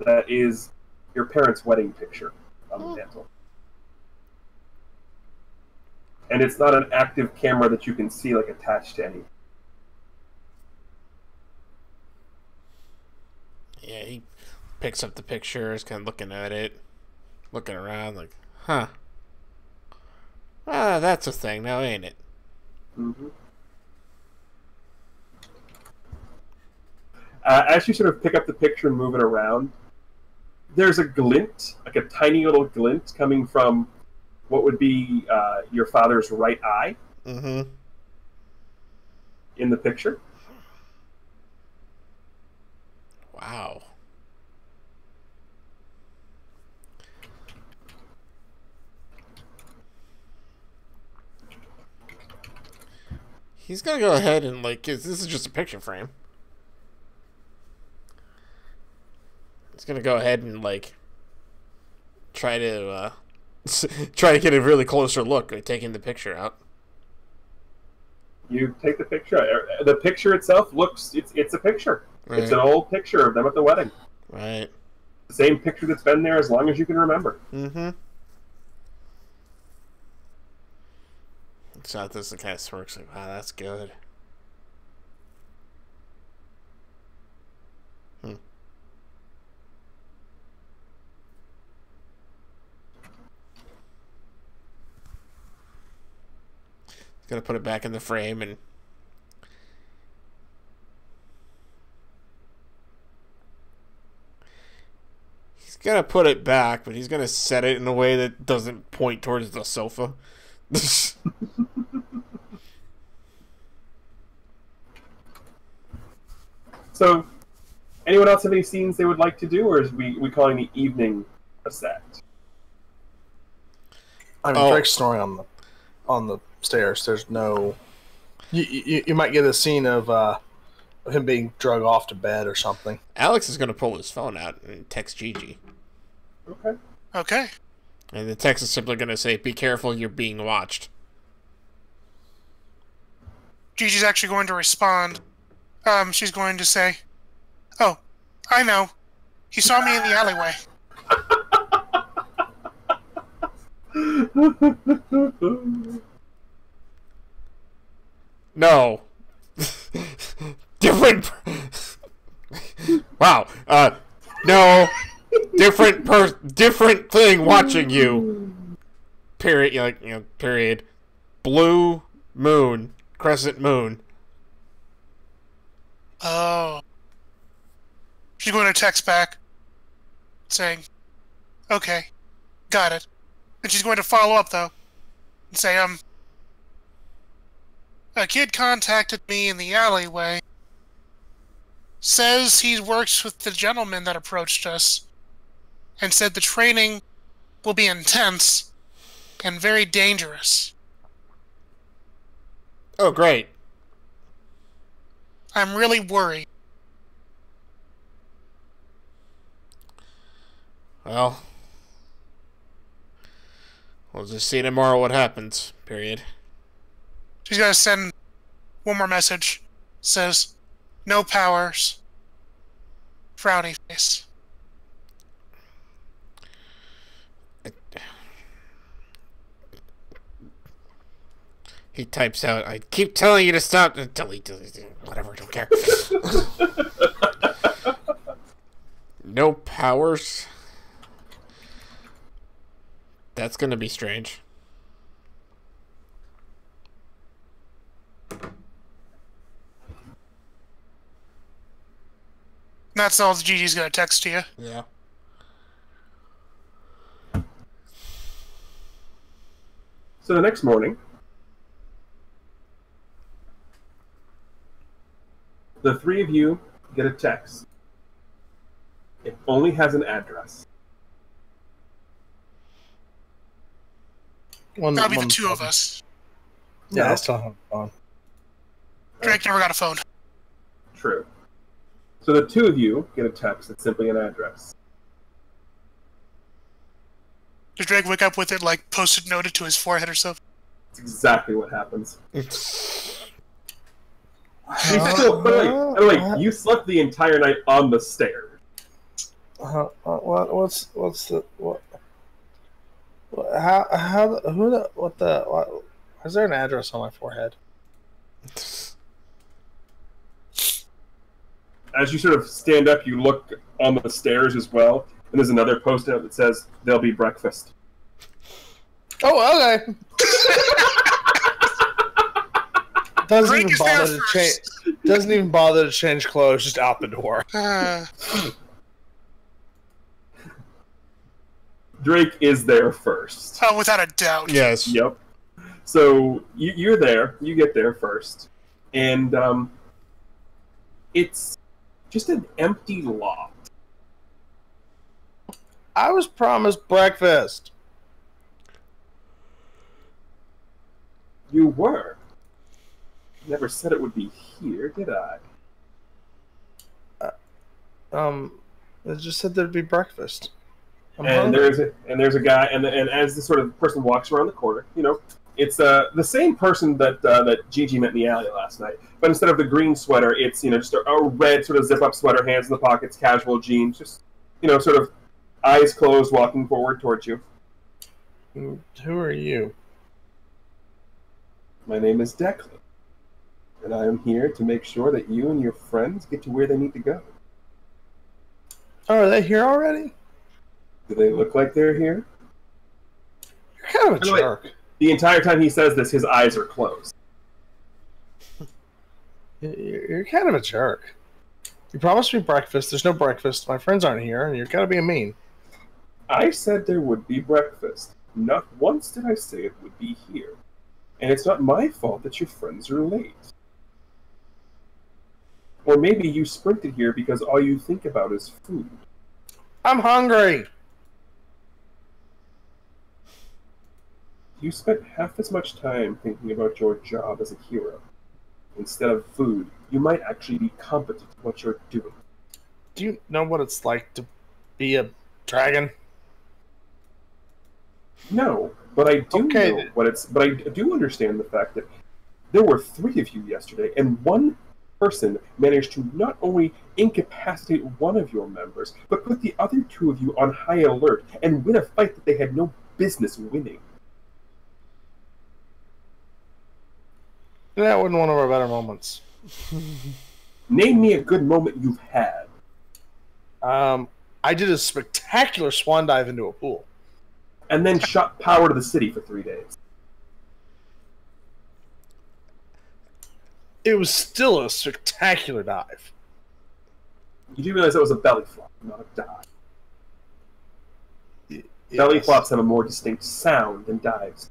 that is your parents' wedding picture on the mantle. And it's not an active camera that you can see like attached to anything. Yeah, he picks up the picture, is kind of looking at it, looking around like, huh. Ah, that's a thing now, ain't it? Mm-hmm. As you sort of pick up the picture and move it around, there's a glint, like a tiny little glint coming from what would be your father's right eye in the picture. Wow. He's gonna go ahead and, like, this is just a picture frame. He's gonna go ahead and, like, try to get a really closer look at taking the picture out. You take the picture. The picture itself looks, it's a picture. Right. It's an old picture of them at the wedding. Right. The same picture that's been there as long as you can remember. Mm-hmm. So this kind of smirks like, wow, that's good. He's gonna put it back in the frame and he's gonna put it back, but he's gonna set it in a way that doesn't point towards the sofa. So, anyone else have any scenes they would like to do, or is we calling the evening a set? I mean, Drake's snoring on the stairs. There's no. You might get a scene of him being drug off to bed or something. Alex is going to pull his phone out and text Gigi. Okay. Okay. And the text is simply going to say, "Be careful, you're being watched." Gigi's actually going to respond. She's going to say, "Oh, I know. He saw me in the alleyway." No. Different. Wow. No. Different thing watching you. Period. Period. Blue moon. Crescent moon. Oh. She's going to text back saying, "Okay, got it." And she's going to follow up, though, and say, a kid contacted me in the alleyway, says he works with the gentleman that approached us, and said the training will be intense and very dangerous. Oh, great. I'm really worried. Well, we'll just see tomorrow what happens, period. She's going to send one more message. Says, "No powers." Frowny face. He types out, "I keep telling you to stop." Delete. Whatever, don't care. No powers? That's gonna be strange. That's all Gigi's going to text to you. Yeah. So the next morning, the three of you get a text. It only has an address. That'll be the two of us. Yeah, that's still have a phone. Drake never got a phone. True. So the two of you get a text that's simply an address. Does Drake wake up with it, like, post-it noted to his forehead or something? That's exactly what happens. By the way, you slept the entire night on the stairs. What's the what? How who the what the what? Is there an address on my forehead? As you sort of stand up, you look on the stairs as well, and there's another post-it that says, "There'll be breakfast." Oh, okay. Doesn't Drake even is there bother to change. first. Doesn't even bother to change clothes. Just out the door. Drake is there first. Oh, without a doubt. Yes. Yep. So you're there. You get there first, and it's just an empty lot. I was promised breakfast. You were. Never said it would be here, did I? It just said there'd be breakfast. I'm And hungry. there's a guy, and as this sort of person walks around the corner, it's the same person that Gigi met in the alley last night. But instead of the green sweater, it's just a red sort of zip up sweater, hands in the pockets, casual jeans, just sort of eyes closed, walking forward towards you. Who are you? My name is Declan, and I am here to make sure that you and your friends get to where they need to go. Oh, are they here already? Do they look like they're here? You're kind of a By the way, jerk. The entire time he says this, his eyes are closed. You're kind of a jerk. You promised me breakfast. There's no breakfast. My friends aren't here, and you're kind of being mean. I said there would be breakfast. Not once did I say it would be here. And it's not my fault that your friends are late. Or maybe you sprinted here because all you think about is food. I'm hungry. You spent half as much time thinking about your job as a hero. Instead of food, you might actually be competent at what you're doing. Do you know what it's like to be a dragon? No, but I do Okay, know what it's. But I do understand the fact that there were 3 of you yesterday, and one person managed to not only incapacitate one of your members, but put the other 2 of you on high alert and win a fight that they had no business winning. That wasn't one of our better moments. Name me a good moment you've had. I did a spectacular swan dive into a pool. And then shot power to the city for 3 days. It was still a spectacular dive. You do realize that was a belly flop, not a dive. Belly Yes. flops have a more distinct sound than dives.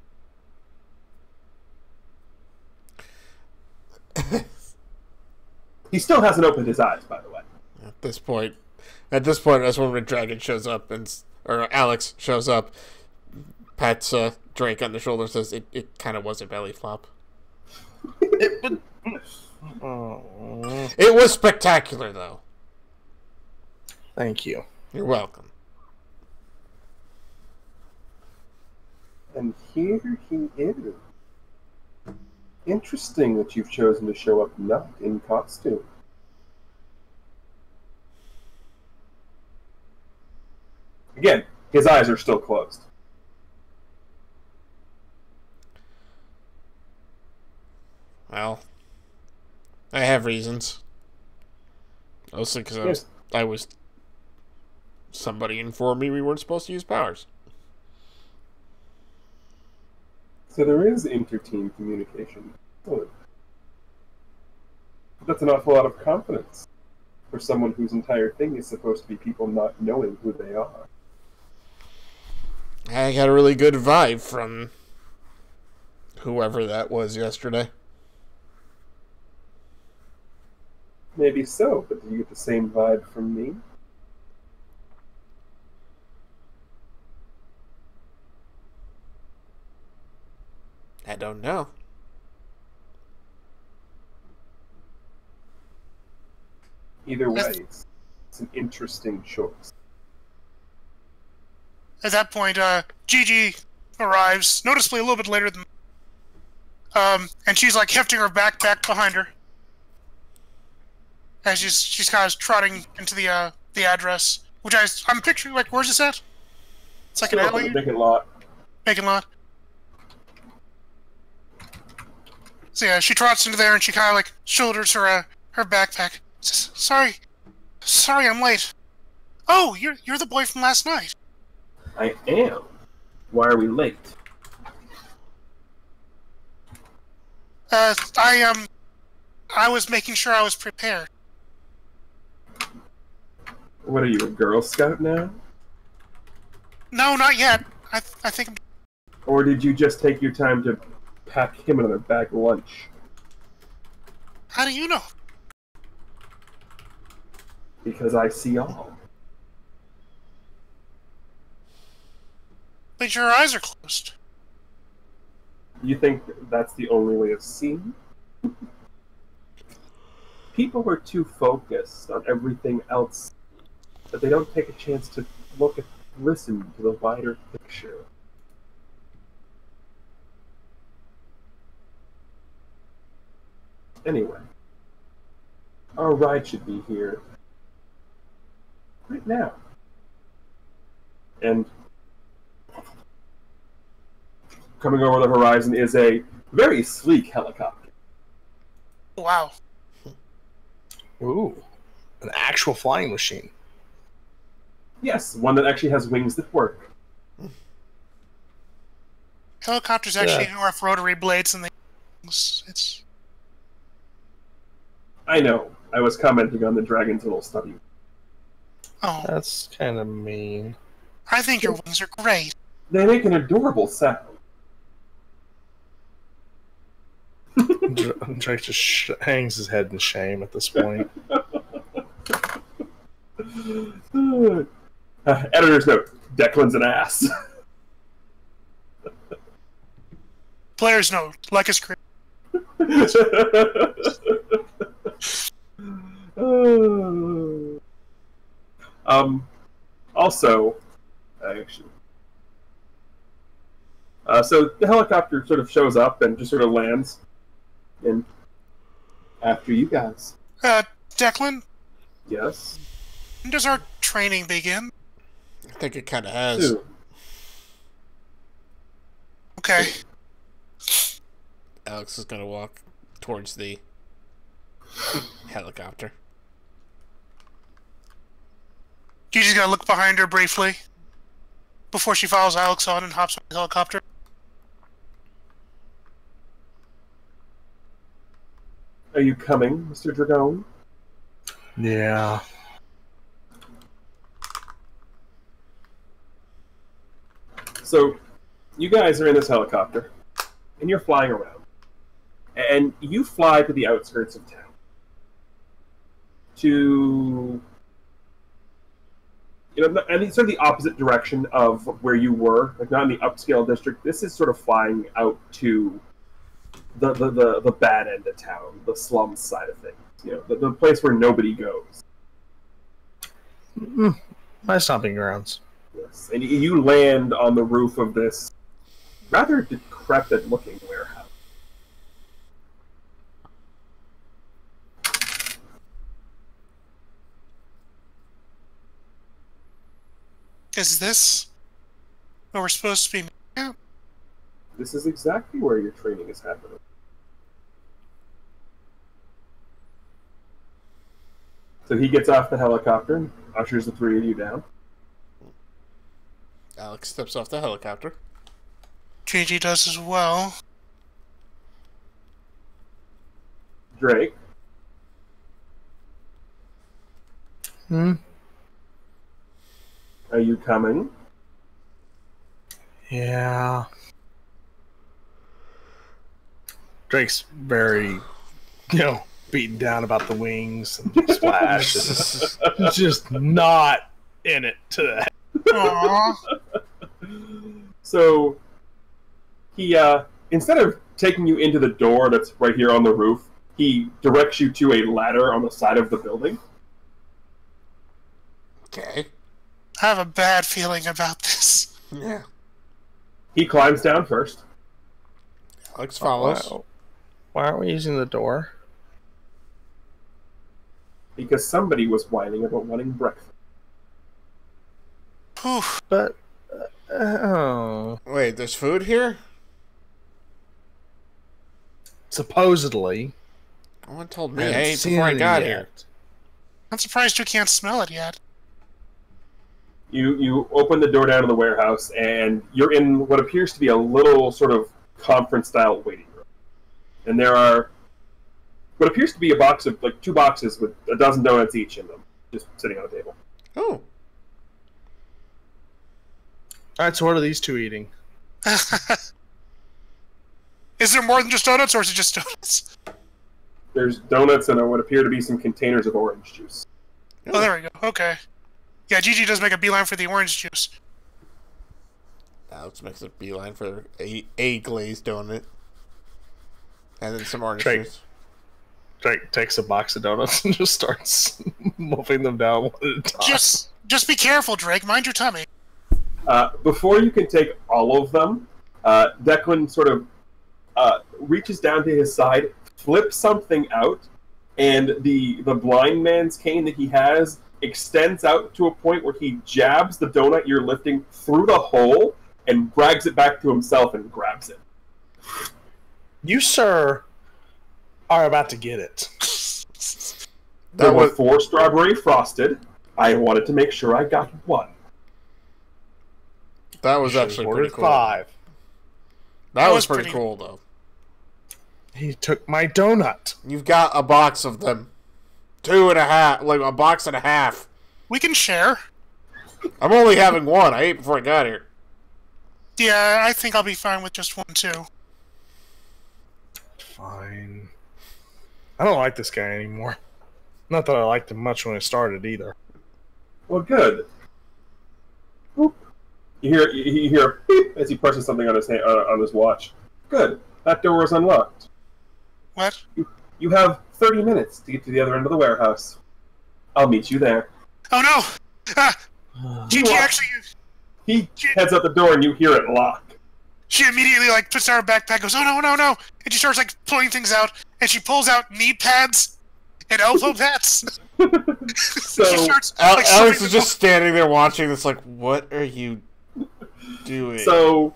He still hasn't opened his eyes, by the way. At this point, that's when Red Dragon shows up or Alex shows up, pats Drake on the shoulder, says it kind of was a belly flop. Oh, It was spectacular, though. thank you. You're welcome. And here he is. Interesting that you've chosen to show up not in costume. Again, his eyes are still closed. Well, I have reasons. Mostly because Yes. I was. Somebody informed me we weren't supposed to use powers. So there is inter-team communication. Good. That's an awful lot of confidence for someone whose entire thing is supposed to be people not knowing who they are. I got a really good vibe from whoever that was yesterday. Maybe so, but do you get the same vibe from me? I don't know. Either way, it's an interesting choice. At that point, Gigi arrives, noticeably a little bit later than... and she's like hefting her backpack behind her. As she's kind of trotting into the address. which I'm picturing, like, where's this at? It's like an Still alley? a vacant lot. Vacant lot. So yeah, she trots into there and she kind of, like, shoulders her backpack. Says, sorry I'm late. Oh, you're the boy from last night. I am. Why are we late? I was making sure I was prepared. What are you, a Girl Scout now? No, not yet. I think. Or did you just take your time to pack him another bag of lunch? How do you know? Because I see all. But your eyes are closed. You think that's the only way of seeing? People are too focused on everything else that they don't take a chance to listen to the wider picture. Anyway, our ride should be here right now. And coming over the horizon is a very sleek helicopter. Wow. Ooh, an actual flying machine. Yes, one that actually has wings that work. Helicopters actually have rotary blades, and it's. I know. I was commenting on the dragon's little stubby. Oh, That's kind of mean. I think your wings are great. They make an adorable sound. Drake just hangs his head in shame at this point. Editor's note: Declan's an ass. Player's note: like a script. Also, actually, so the helicopter sort of shows up and just sort of lands, and after you guys. Declan, Yes. when does our training begin? I think it kind of has. Soon. Okay. Alex is going to walk towards the helicopter. You just gotta look behind her briefly before she follows Alex on and hops on the helicopter. Are you coming, Mr. Dragone? Yeah. So, you guys are in this helicopter, and you're flying around. And you fly to the outskirts of town. To... and it's sort of the opposite direction of where you were, like not in the upscale district. This is sort of flying out to the bad end of town, the slums side of things. The place where nobody goes. My stomping grounds. Yes, and you land on the roof of this rather decrepit-looking warehouse. Is this where we're supposed to be? Yeah. This is exactly where your training is happening. So he gets off the helicopter and ushers the three of you down. Alex steps off the helicopter. Gigi does as well. Drake. Hmm? Are you coming? Yeah. Drake's very, beaten down about the wings and Splash. And just not in it to that. Aww. So he, instead of taking you into the door that's right here on the roof, he directs you to a ladder on the side of the building. Okay. I have a bad feeling about this. Yeah. He climbs down first. Alex follows. Wow. Why aren't we using the door? Because somebody was whining about wanting breakfast. Whew. But oh, Wait, there's food here? supposedly. No one told me. I haven't ate seen before I any got yet. here. I'm surprised you can't smell it yet. You open the door down to the warehouse, and you're in what appears to be a little sort of conference-style waiting room. And there are what appears to be a box of, like, 2 boxes with a dozen donuts each in them, just sitting on a table. Oh. Alright, so what are these two eating? Is there more than just donuts, or is it just donuts? There's donuts and what appear to be some containers of orange juice. Oh, there we go. Okay. Yeah, Gigi does make a beeline for the orange juice. Alex makes a beeline for a glazed donut. And then some orange Drake. juice. Drake takes a box of donuts and just starts moving them down one at a time. Just be careful, Drake. Mind your tummy. Before you can take all of them, Declan sort of reaches down to his side, flips something out, and the blind man's cane that he has extends out to a point where he jabs the donut you're lifting through the hole and drags it back to himself and grabs it. You, sir, are about to get it. There That were was 4 strawberry frosted. I wanted to make sure I got one. actually pretty cool. 5. That was was pretty pretty- cool, though. He took my donut. You've got a box of them. 2.5, like a box and a half. We can share. I'm only having one. I ate before I got here. Yeah, I think I'll be fine with just one, too. Fine. I don't like this guy anymore. Not that I liked him much when I started either. Well, good. Boop. You hear a beep as he presses something on his watch. Good. That door is unlocked. What? You have 30 minutes to get to the other end of the warehouse. I'll meet you there. Oh, no! Gigi What? actually... He heads out the door and you hear it lock. She immediately, like, puts down her backpack, goes, oh, no, no, no! And she starts, like, pulling things out, and she pulls out knee pads and elbow pads. So She starts, Alex shoving is them just standing there watching this like, what are you doing? So,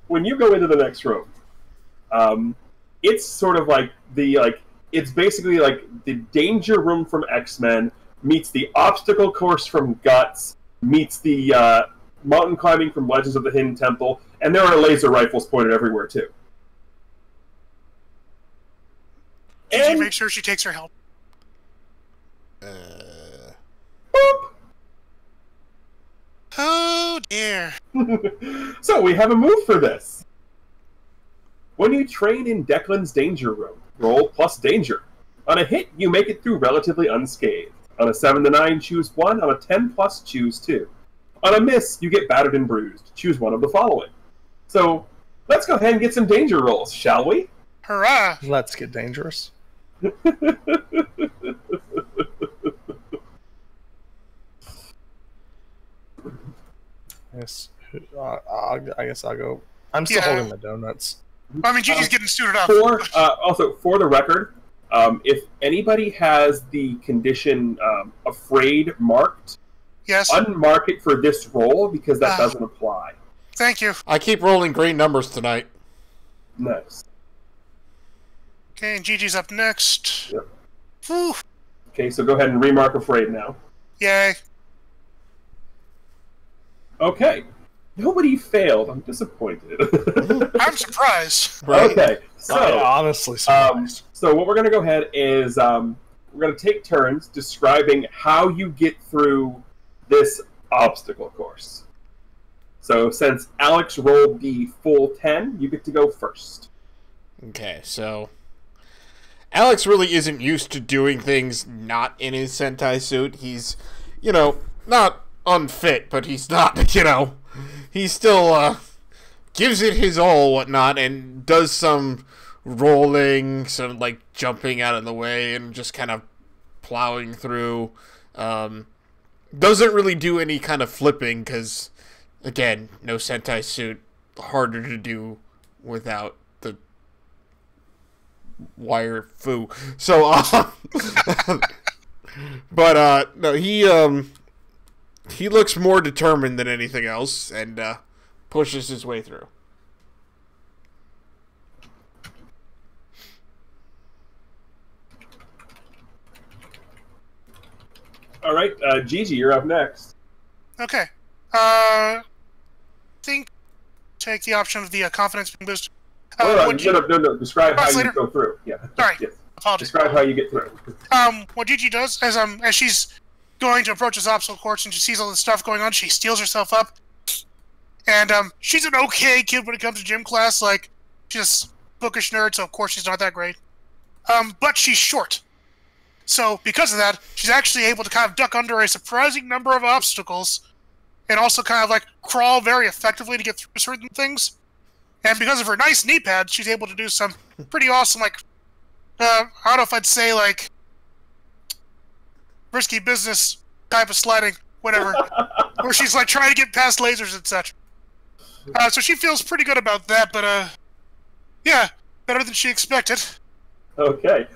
when you go into the next room, it's sort of like it's basically like the danger room from X-Men meets the obstacle course from Guts meets the mountain climbing from Legends of the Hidden Temple, and there are laser rifles pointed everywhere too. Gigi And makes sure she takes her help. boop. Oh, dear. So we have a move for this. When you train in Declan's danger room, roll plus danger. On a hit, you make it through relatively unscathed. On a 7 to 9, choose 1. On a 10 plus, choose 2. On a miss, you get battered and bruised. Choose one of the following. So, let's go ahead and get some danger rolls, shall we? Hurrah! Let's get dangerous. Yes. I guess I'll go. I'm still Yeah. holding my donuts. I mean, Gigi's getting suited up. Also, for the record, if anybody has the condition afraid marked, Yes, unmark it for this roll because that Ah. doesn't apply. thank you. I keep rolling green numbers tonight. Nice. Okay, and Gigi's up next. Yep. Whew. Okay, so go ahead and remark afraid now. Yay. Okay. Nobody failed. I'm disappointed. I'm surprised. Right? Okay, I'm so honestly surprised. so what we're going to go ahead is we're going to take turns describing how you get through this obstacle course. So since Alex rolled the full 10, you get to go first. Okay, so Alex really isn't used to doing things not in his Sentai suit. He's, not unfit, but he's not, he still gives it his all, whatnot, and does some rolling, some like jumping out of the way, and just kind of plowing through. Doesn't really do any kind of flipping because, again, no Sentai suit, harder to do without the wire foo. So, but no, he He looks more determined than anything else and pushes his way through. All right, Gigi, you're up next. Okay. Think take the option of the confidence being boosted. No. Describe how you go through. Yeah. Sorry. Yes. Apologies. Describe how you get through. What Gigi does as she's going to approach this obstacle course and she sees all this stuff going on, she steels herself up. And she's an okay kid when it comes to gym class. Like, she's a bookish nerd, so of course she's not that great. But she's short. So because of that, she's actually able to kind of duck under a surprising number of obstacles and also kind of like crawl very effectively to get through certain things. And because of her nice knee pads, she's able to do some pretty awesome, like, I don't know if I'd say, like, risky business type of sliding, whatever, where she's, like, trying to get past lasers and such. So she feels pretty good about that, but, yeah, better than she expected. Okay.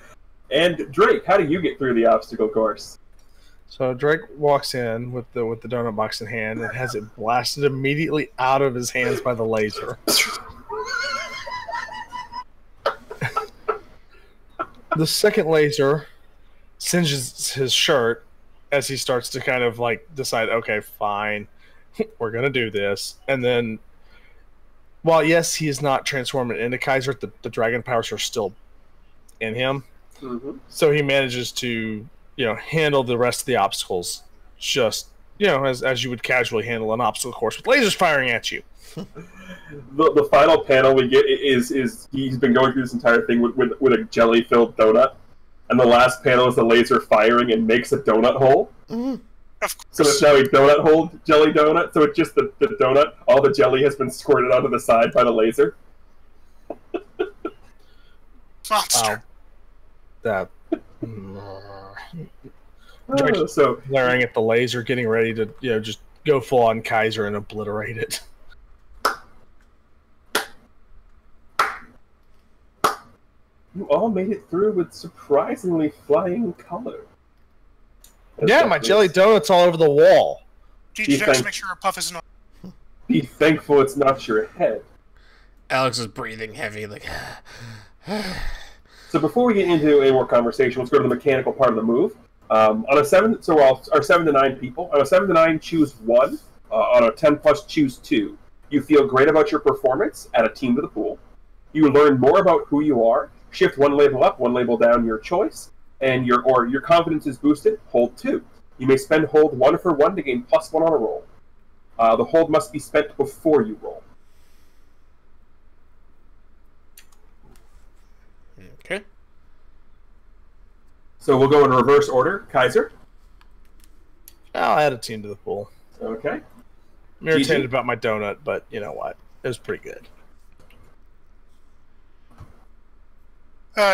And Drake, how do you get through the obstacle course? So Drake walks in with the donut box in hand and has it blasted immediately out of his hands by the laser. The second laser singes his shirt as he starts to kind of like decide, okay, fine, we're gonna do this. And then, while yes, he is not transforming into Kaiser, the dragon powers are still in him. Mm-hmm. So he manages to, handle the rest of the obstacles just, as you would casually handle an obstacle course with lasers firing at you. The final panel we get is he's been going through this entire thing with a jelly-filled donut, and the last panel is the laser firing and makes a donut hole. Mm-hmm. So it's now a donut hole jelly donut, so it's just the donut, all the jelly has been squirted onto the side by the laser. Monster. That... Drake's So glaring at the laser, getting ready to, just go full on Kaiser and obliterate it. you all made it through with surprisingly flying color. Yeah, my jelly donut's all over the wall. Gigi checks to make sure her puff isn't on. Be thankful it's not your head. Alex is breathing heavy, like... So before we get into any more conversation, let's go to the mechanical part of the move. On a 7, so our 7 to 9 people. On a 7 to 9, choose 1. On a 10 plus, choose 2. You feel great about your performance. Add a team to the pool. You learn more about who you are. Shift 1 label up, 1 label down, your choice. And your confidence is boosted. Hold 2. You may spend hold 1 for 1 to gain +1 on a roll. The hold must be spent before you roll. Okay. So we'll go in reverse order. Kaiser. I'll add a team to the pool. Okay. I'm irritated Gigi? about my donut, but you know what? It was pretty good.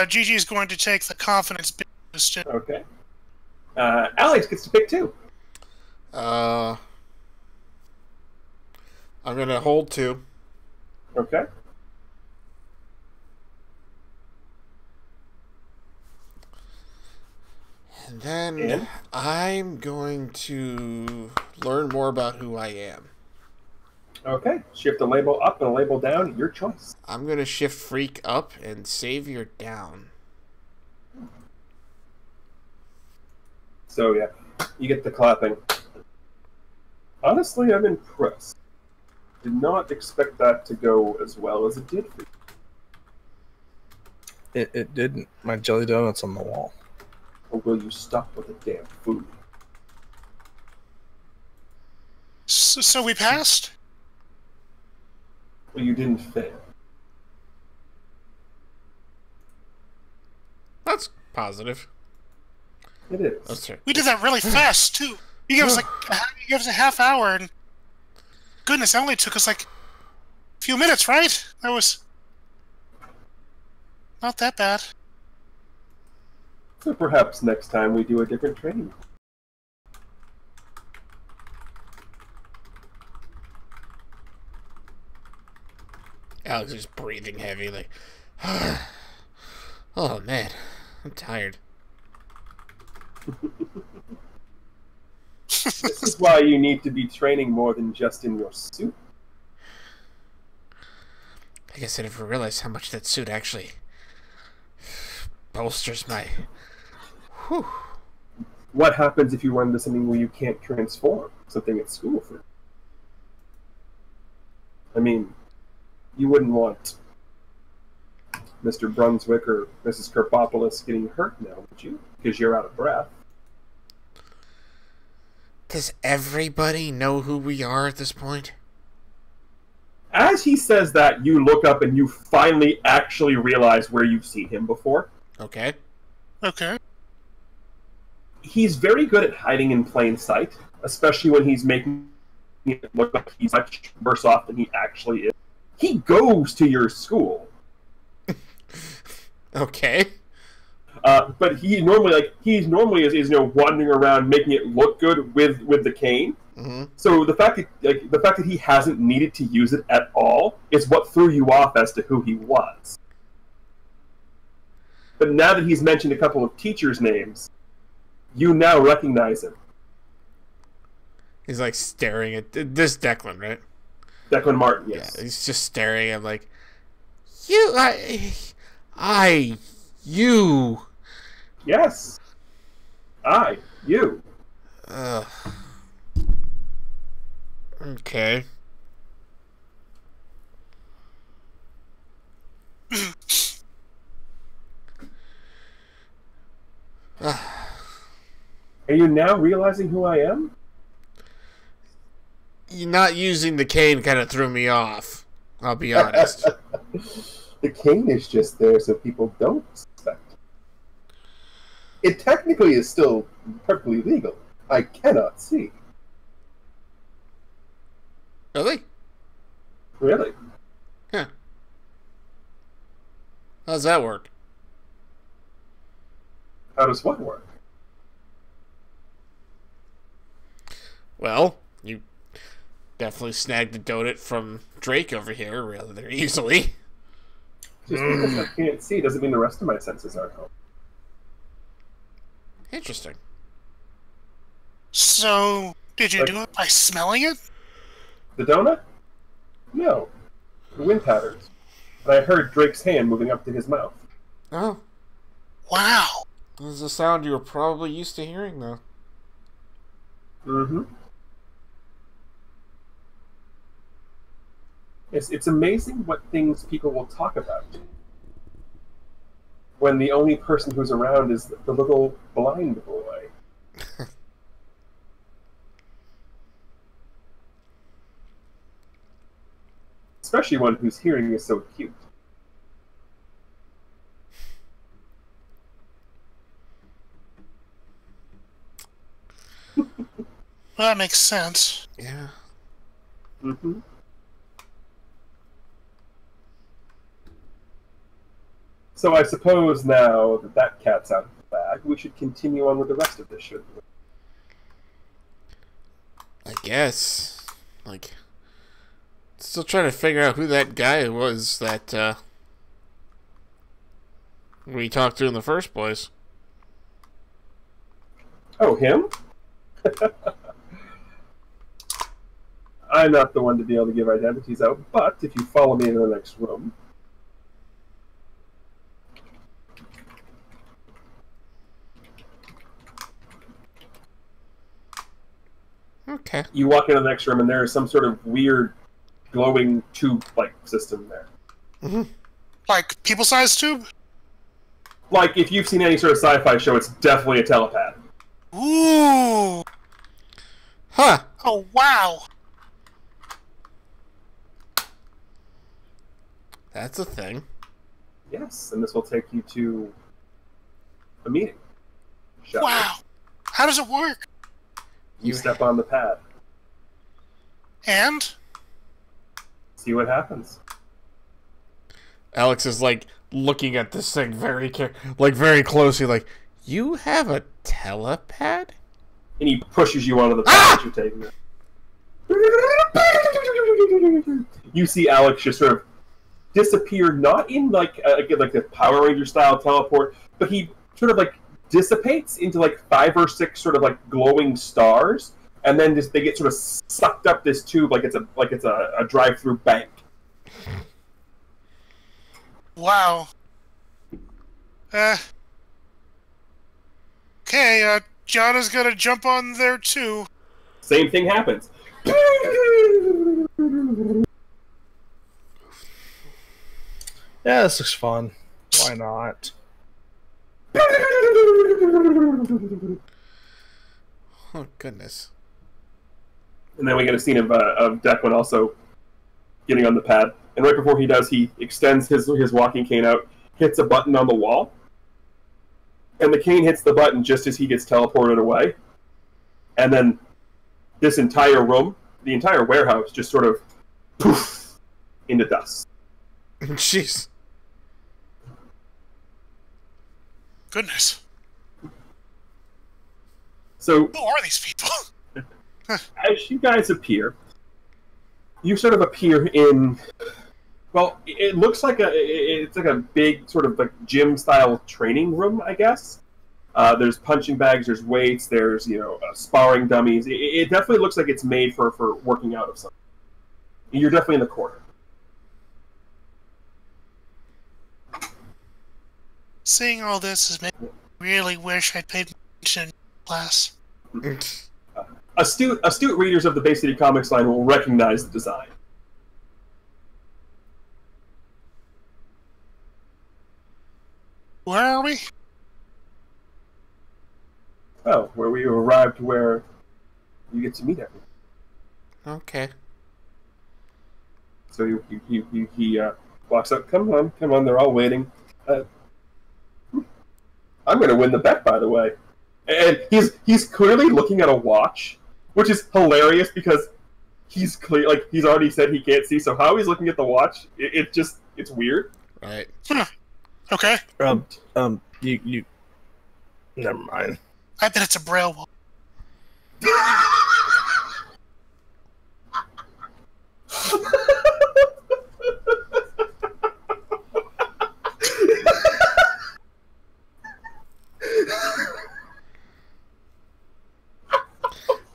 Gigi is going to take the confidence boosted. Okay. Alex gets to pick 2. I'm gonna hold 2. Okay. And then And? I'm going to learn more about who I am. Okay. Shift a label up and a label down. Your choice. I'm going to shift Freak up and Savior down. So yeah, you get the clapping. Honestly, I'm impressed. Did not expect that to go as well as it did for you. It didn't. My jelly donut's on the wall. Or will you stop with the damn food? So we passed? Well, you didn't fail. That's positive. It is. That's right. We did that really fast, too. You gave us a half hour, and goodness, that only took us like a few minutes, right? That was not that bad. So perhaps next time we do a different training. Alex is breathing heavy, like, oh man, I'm tired. This is why you need to be training more than just in your suit. I guess I never realized how much that suit actually bolsters my... Whew. What happens if you run into something where you can't transform? Something at school, for... I mean, you wouldn't want Mr. Brunswick or Mrs. Kerpopoulos getting hurt now, would you? Because you're out of breath. Does everybody know who we are at this point? As he says that, you look up and you finally actually realize where you've seen him before. Okay. Okay. He's very good at hiding in plain sight, especially when he's making it look like he's much worse off than he actually is. He goes to your school. Okay. But he normally is wandering around making it look good with the cane. Mm-hmm. So the fact that he hasn't needed to use it at all is what threw you off as to who he was. But now that he's mentioned a couple of teachers' names, you now recognize him. He's like staring at this Declan, right? Declan Martin, yes. Yeah, he's just staring at like, you. Yes. You. Okay. Are you now realizing who I am? You not using the cane kind of threw me off. I'll be honest. The cane is just there so people don't suspect. It technically is still perfectly legal. I cannot see. Really? Really? Huh. How's that work? How does what work? Well, you definitely snagged the donut from Drake over here rather easily. Just because I can't see doesn't mean the rest of my senses aren't home. Interesting. So, did you do it by smelling it? The donut? No. The wind patterns. And I heard Drake's hand moving up to his mouth. Oh. Wow. This is a sound you were probably used to hearing, though. Mm-hmm. It's amazing what things people will talk about when the only person who's around is the little blind boy. Especially one whose hearing is so acute. Well, that makes sense. Yeah. Mm-hmm. So I suppose now that that cat's out of the bag, we should continue on with the rest of this, shouldn't we? I guess. Like, still trying to figure out who that guy was that we talked to in the first place. Oh, him? I'm not the one to be able to give identities out, but if you follow me into the next room... Okay. You walk into the next room and there is some sort of weird glowing tube-like system there. Mm-hmm. Like, people-sized tube? Like, if you've seen any sort of sci-fi show, it's definitely a telepad. Ooh! Huh. Oh, wow! That's a thing. Yes, and this will take you to a meeting. Wow! How does it work? You step on the pad. And? See what happens. Alex is like looking at this thing very very closely, like, you have a telepad? And he pushes you onto the pad that you're taking it. You see Alex just sort of disappear, not in like a Power Ranger style teleport, but he sort of like dissipates into like 5 or 6 sort of like glowing stars, and then they get sort of sucked up this tube like it's a drive-through bank. Wow. Okay, Jonna's gonna jump on there too. Same thing happens. Yeah, this looks fun. Why not? Oh, goodness. And then we get a scene of Declan also getting on the pad. And right before he does, he extends his walking cane out, hits a button on the wall, and the cane hits the button just as he gets teleported away. And then this entire room, the entire warehouse, just sort of poof into dust. Jeez. Goodness. So, Who are these people? as you guys appear, you sort of appear in, well, it looks like it's like a big sort of like gym-style training room, I guess. There's punching bags, there's weights, there's, sparring dummies. It definitely looks like it's made for working out of something. You're definitely in the corner. Seeing all this has made me really wish I'd paid attention in class. Astute readers of the Bay City Comics line will recognize the design. Where are we? Oh, where we arrived where you get to meet everyone. Okay. So he walks up. Come on, they're all waiting. I'm going to win the bet, by the way. And he's clearly looking at a watch, which is hilarious because he's already said he can't see. So how he's looking at the watch, it's weird. Right. Okay. You. Never mind. I bet it's a braille wall.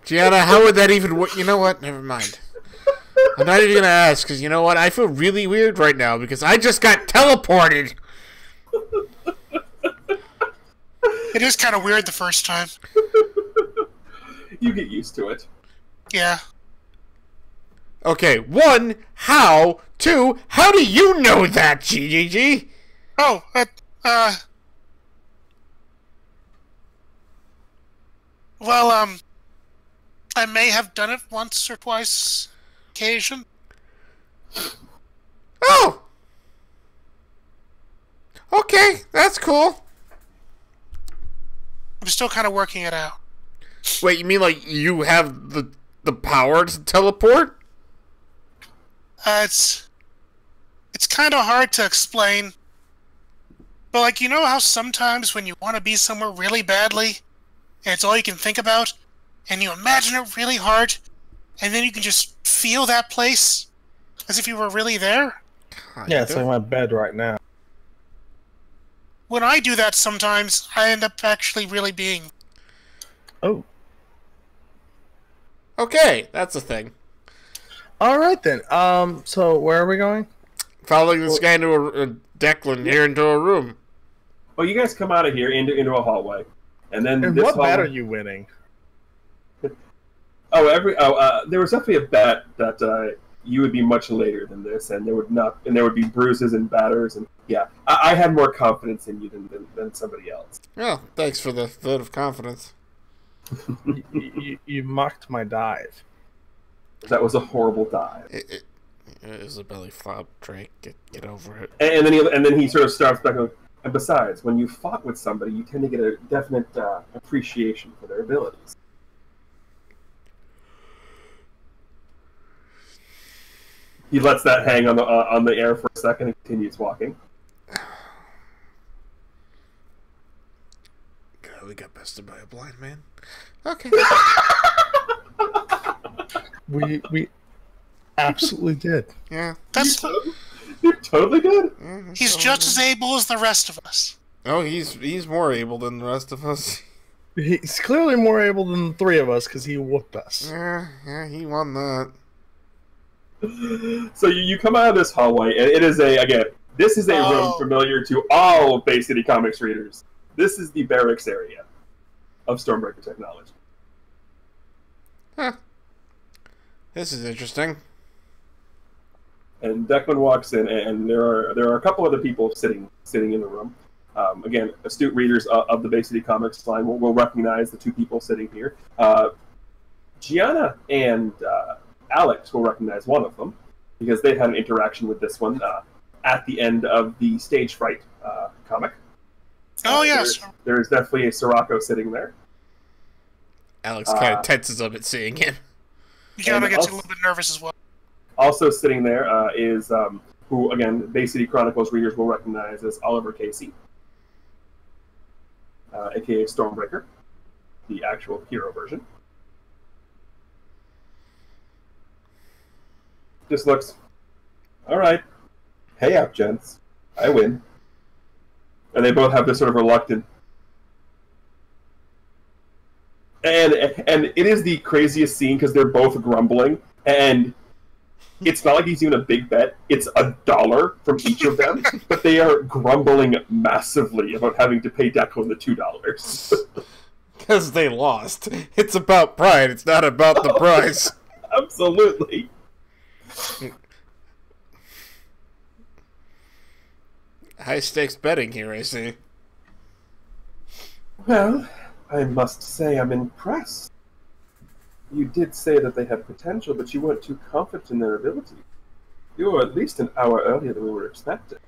Gianna, how would that even work? You know what? Never mind. I'm not even going to ask, because you know what? I feel really weird right now, because I just got teleported! It is kind of weird the first time. You get used to it. Yeah. Okay, 1, how? 2, how do you know that, GGG? Oh, well, I may have done it once or twice occasion. Oh! Okay, that's cool. I'm still kind of working it out. Wait, you mean like you have the power to teleport? It's kind of hard to explain. But like, you know how sometimes when you want to be somewhere really badly, and it's all you can think about, and you imagine it really hard, and then you can just feel that place as if you were really there? Yeah, it's like my bed right now. When I do that sometimes, I end up actually really being... Oh. Okay, that's a thing. All right then. So where are we going? Following this guy into a Declan here into a room. Well, you guys come out of here into a hallway, and then And this what hallway... bet are you winning? There was definitely a bet that you would be much later than this, and there would be bruises and batters, and yeah, I had more confidence in you than somebody else. Well, thanks for the vote of confidence. You mocked my dive. That was a horrible dive. It was a belly flop, Drake. Get over it. And then he sort of starts back. And besides, when you fought with somebody, you tend to get a definite appreciation for their abilities. He lets that hang on the air for a second and continues walking. God, we got bested by a blind man. Okay. We absolutely did. Yeah. That's You totally did. Yeah, He's just as able as the rest of us. Oh, he's more able than the rest of us. He's clearly more able than the three of us because he whooped us. Yeah, he won that. So you come out of this hallway, and it is this is a room familiar to all Bay City Comics readers. This is the barracks area of Stormbreaker Technology. Huh. This is interesting. And Declan walks in, and there are a couple other people sitting in the room. Again, astute readers of the Bay City Comics line will recognize the two people sitting here. Gianna and Alex will recognize one of them because they had an interaction with this one at the end of the Stage Fright comic. Oh, yes. There's definitely a Sirocco sitting there. Alex kind of tenses up at seeing him. Gianna gets a little bit nervous as well. Also sitting there is who, again, Bay City Chronicles readers will recognize as Oliver Casey, a.k.a. Stormbreaker, the actual hero version. Just looks, all right, hey up, gents. I win. And they both have this sort of reluctant. And it is the craziest scene because they're both grumbling, and it's not like he's even a big bet. It's $1 from each of them, but they are grumbling massively about having to pay Declan the $2. Because they lost. It's about pride. It's not about the prize. Absolutely. High stakes betting here, I see. Well, I must say I'm impressed. You did say that they had potential, but you weren't too confident in their ability. You were at least an hour earlier than we were expecting.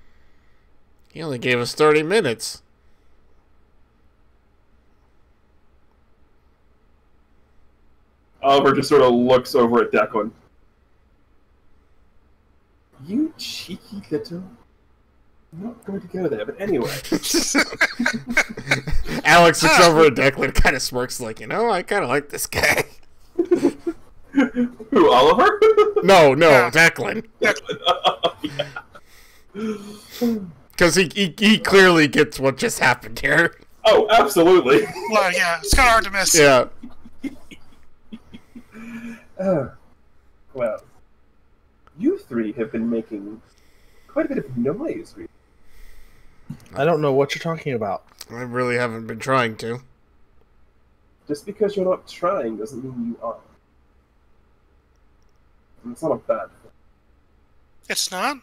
He only gave us 30 minutes. Oliver just sort of looks over at Declan. You cheeky little... I'm not going to go there, but anyway. Alex looks over at Declan, kind of smirks like, I kind of like this guy. Who, Oliver? No, Yeah. Declan. Yeah. Because he clearly gets what just happened here. Oh, absolutely. Well, yeah, it's kind of hard to miss. Yeah. Well, you three have been making quite a bit of noise recently. I don't know what you're talking about. I really haven't been trying to. Just because you're not trying doesn't mean you are. And it's not a bad thing. It's not?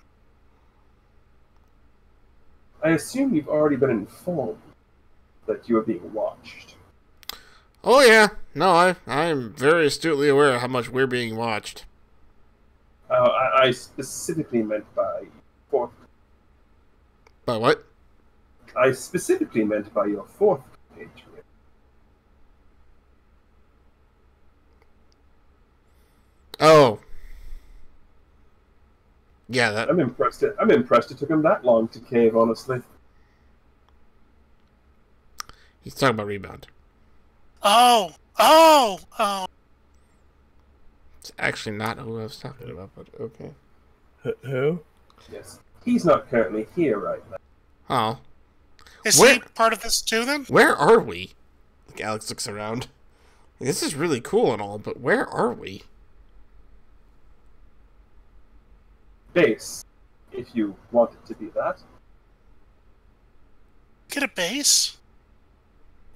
I assume you've already been informed that you are being watched. Oh, yeah. No, I'm very astutely aware of how much we're being watched. I specifically meant by fourth. By what? I specifically meant by your fourth compatriot. Oh. Yeah, that... I'm impressed it took him that long to cave, honestly. He's talking about Rebound. Oh! It's actually not who I was talking about, but okay. Who? Yes. He's not currently here right now. Oh. Is Where- he part of this too, then? Where are we? Like, Alex looks around. This is really cool and all, but where are we? Base, if you want it to be that. Get a base?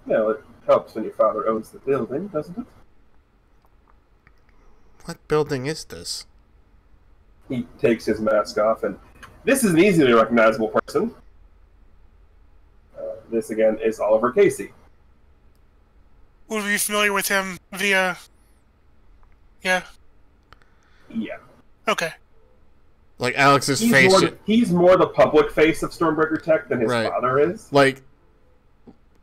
Well, it helps when your father owns the building, doesn't it? What building is this? He takes his mask off, and this is an easily recognizable person. This, again, is Oliver Casey. Would we be familiar with him via... Yeah? Yeah. Okay. Like, Alex's face... He's more the public face of Stormbreaker Tech than his Right. father is. Like,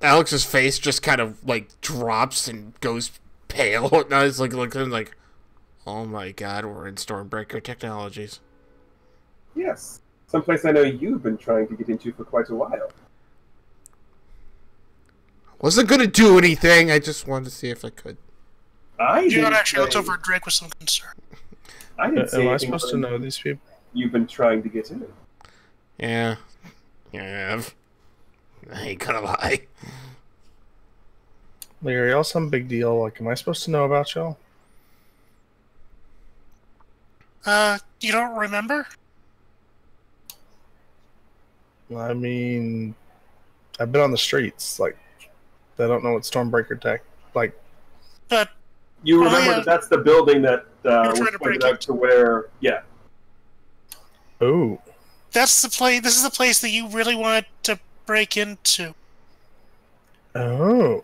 Alex's face just kind of, like, drops and goes pale. Now it's like, oh my god, we're in Stormbreaker Technologies. Yes. Someplace I know you've been trying to get into for quite a while. Wasn't gonna do anything, I just wanted to see if I could. You not actually looked over at Drake with some concern. I didn't say Am I anything supposed to know these people? You've been trying to get in. Yeah. Yeah, I ain't gonna lie. Like, are y'all some big deal? Like, am I supposed to know about y'all? You don't remember? I mean, I've been on the streets. Like, I don't know what Stormbreaker tech. Like, But You remember that that's the building that were was trying to pointed break out to where, yeah. oh, that's the place. This is the place that you really wanted to break into. oh,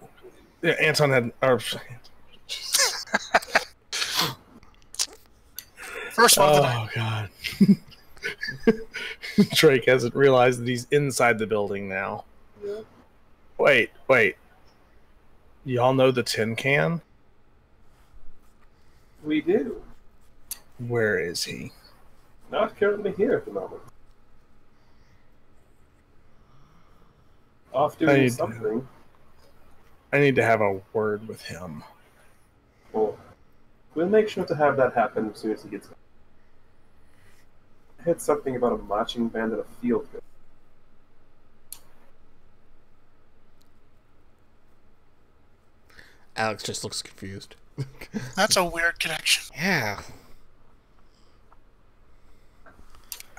yeah. Anton had. Or, First one of the night. oh God. Drake hasn't realized that he's inside the building now. Yeah. Wait. Y'all know the tin can? We do. Where is he? Not currently here at the moment. Off doing something. I need to have a word with him. Well, we'll make sure to have that happen as soon as he gets back. I heard something about a marching band at a field. Alex just looks confused. That's a weird connection. Yeah.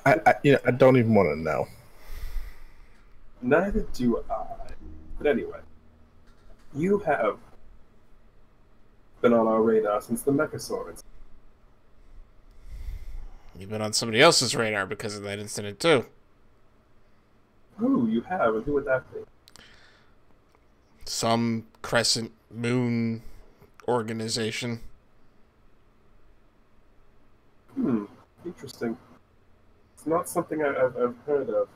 I don't even want to know. Neither do I. But anyway, you have been on our radar since the Mechasaurus. You've been on somebody else's radar because of that incident, too. Who you have, and who would that be? Some crescent moon organization. Interesting. It's not something I've heard of.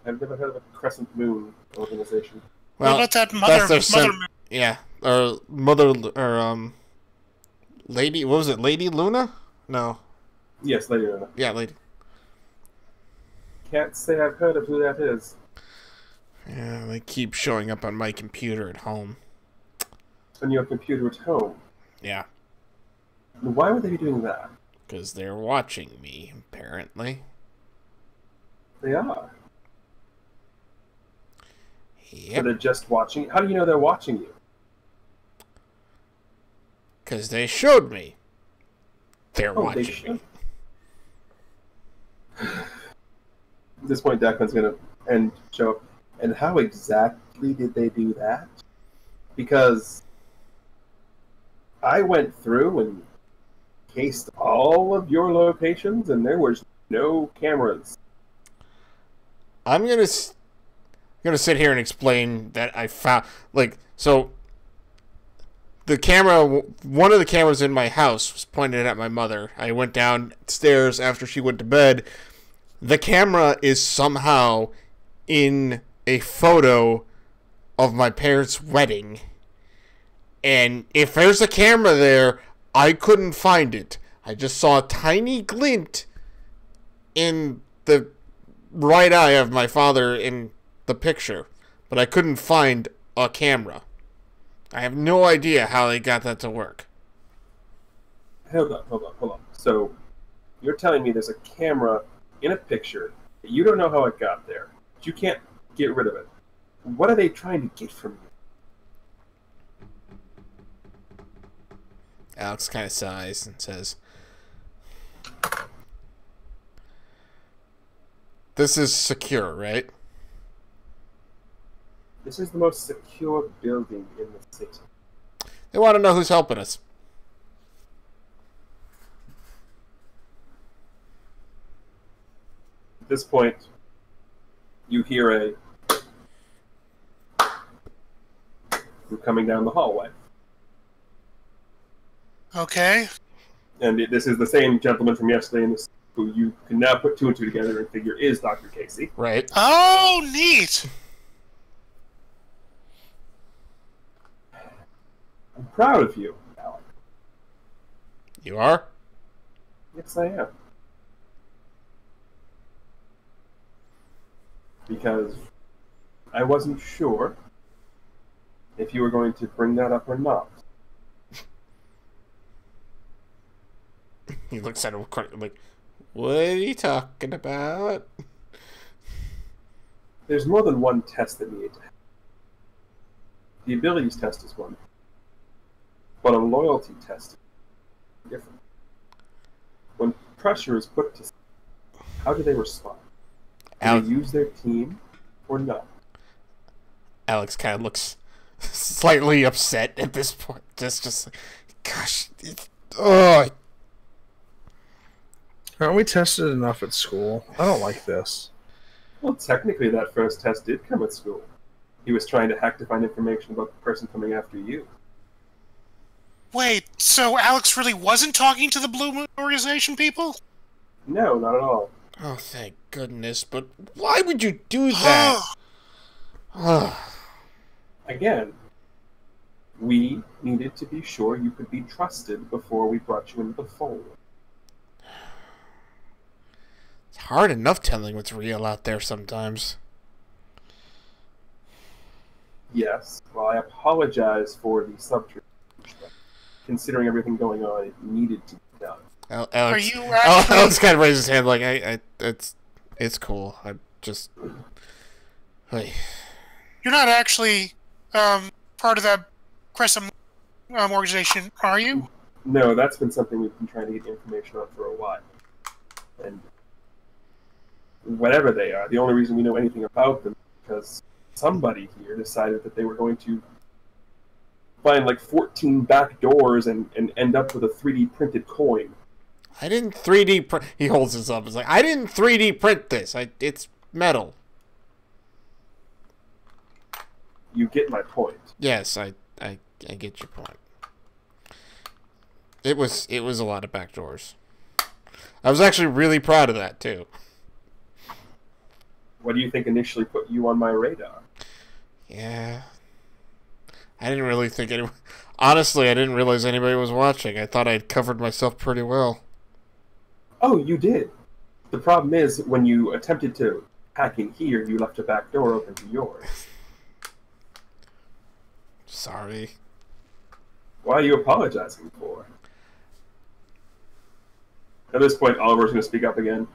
I've never heard of a crescent moon organization. Well, what about that mother moon? Yeah, or mother, or lady. What was it? Lady Luna? No. Yes, Lady Luna. Yeah, lady. Can't say I've heard of who that is. Yeah, they keep showing up on my computer at home. On your computer at home. Yeah. Why would they be doing that? Because they're watching me, apparently. They are. So Yep. they're just watching. How do you know they're watching you? Because they showed me. They're They watching should. me. At this point, Declan's going to show up. And how exactly did they do that? Because I went through and cased all of your locations, and there was no cameras. I'm gonna sit here and explain that I found, like, so the camera, one of the cameras in my house was pointed at my mother. I went downstairs after she went to bed. The camera is somehow in a photo of my parents' wedding. And if there's a camera there, I couldn't find it. I just saw a tiny glint in the right eye of my father in the picture. But I couldn't find a camera. I have no idea how they got that to work. Hold on. So, you're telling me there's a camera in a picture, that you don't know how it got there, but you can't get rid of it. What are they trying to get from you? Alex kind of sighs and says, "This is secure, right?" This is the most secure building in the city. They want to know who's helping us. At this point, you hear you're coming down the hallway. Okay. And this is the same gentleman from yesterday, and who you can now put two and two together and figure is Dr. Casey. Right. Oh, neat. I'm proud of you, Alec. You are? Yes, I am. Because I wasn't sure if you were going to bring that up or not. He looks at him like, what are you talking about? There's more than one test that needed to happen. The abilities test is one. But a loyalty test is different. When pressure is put to, how do they respond? Do they use their team or not? Alex kind of looks slightly upset at this point. Just like, gosh, Aren't we tested enough at school? I don't like this. Well, technically, that first test did come at school. He was trying to hack to find information about the person coming after you. Wait, so Alex really wasn't talking to the Blue Moon Organization people? No, not at all. Oh, thank goodness. But why would you do that? Again, we needed to be sure you could be trusted before we brought you into the fold. It's hard enough telling what's real out there sometimes. Yes, well, I apologize for the subterfuge. Considering everything going on, it needed to be done. Alex, Are you actually... Alex kind of raises his hand like, it's cool. I just... Hey. You're not actually part of that Crescent organization, are you? No, that's been something we've been trying to get information on for a while. And whatever they are, the only reason we know anything about them is because somebody here decided that they were going to find like 14 back doors and end up with a 3D printed coin. I didn't 3D print... He holds this up. It's like, I didn't 3D print this. It's metal. You get my point. Yes, I get your point. It was a lot of back doors. I was actually really proud of that, too. What do you think initially put you on my radar? Yeah. I didn't really think anyone... Honestly, I didn't realize anybody was watching. I thought I'd covered myself pretty well. Oh, you did. The problem is, when you attempted to hack in here, you left a back door open to yours. Sorry. Why are you apologizing for? At this point, Oliver's going to speak up again.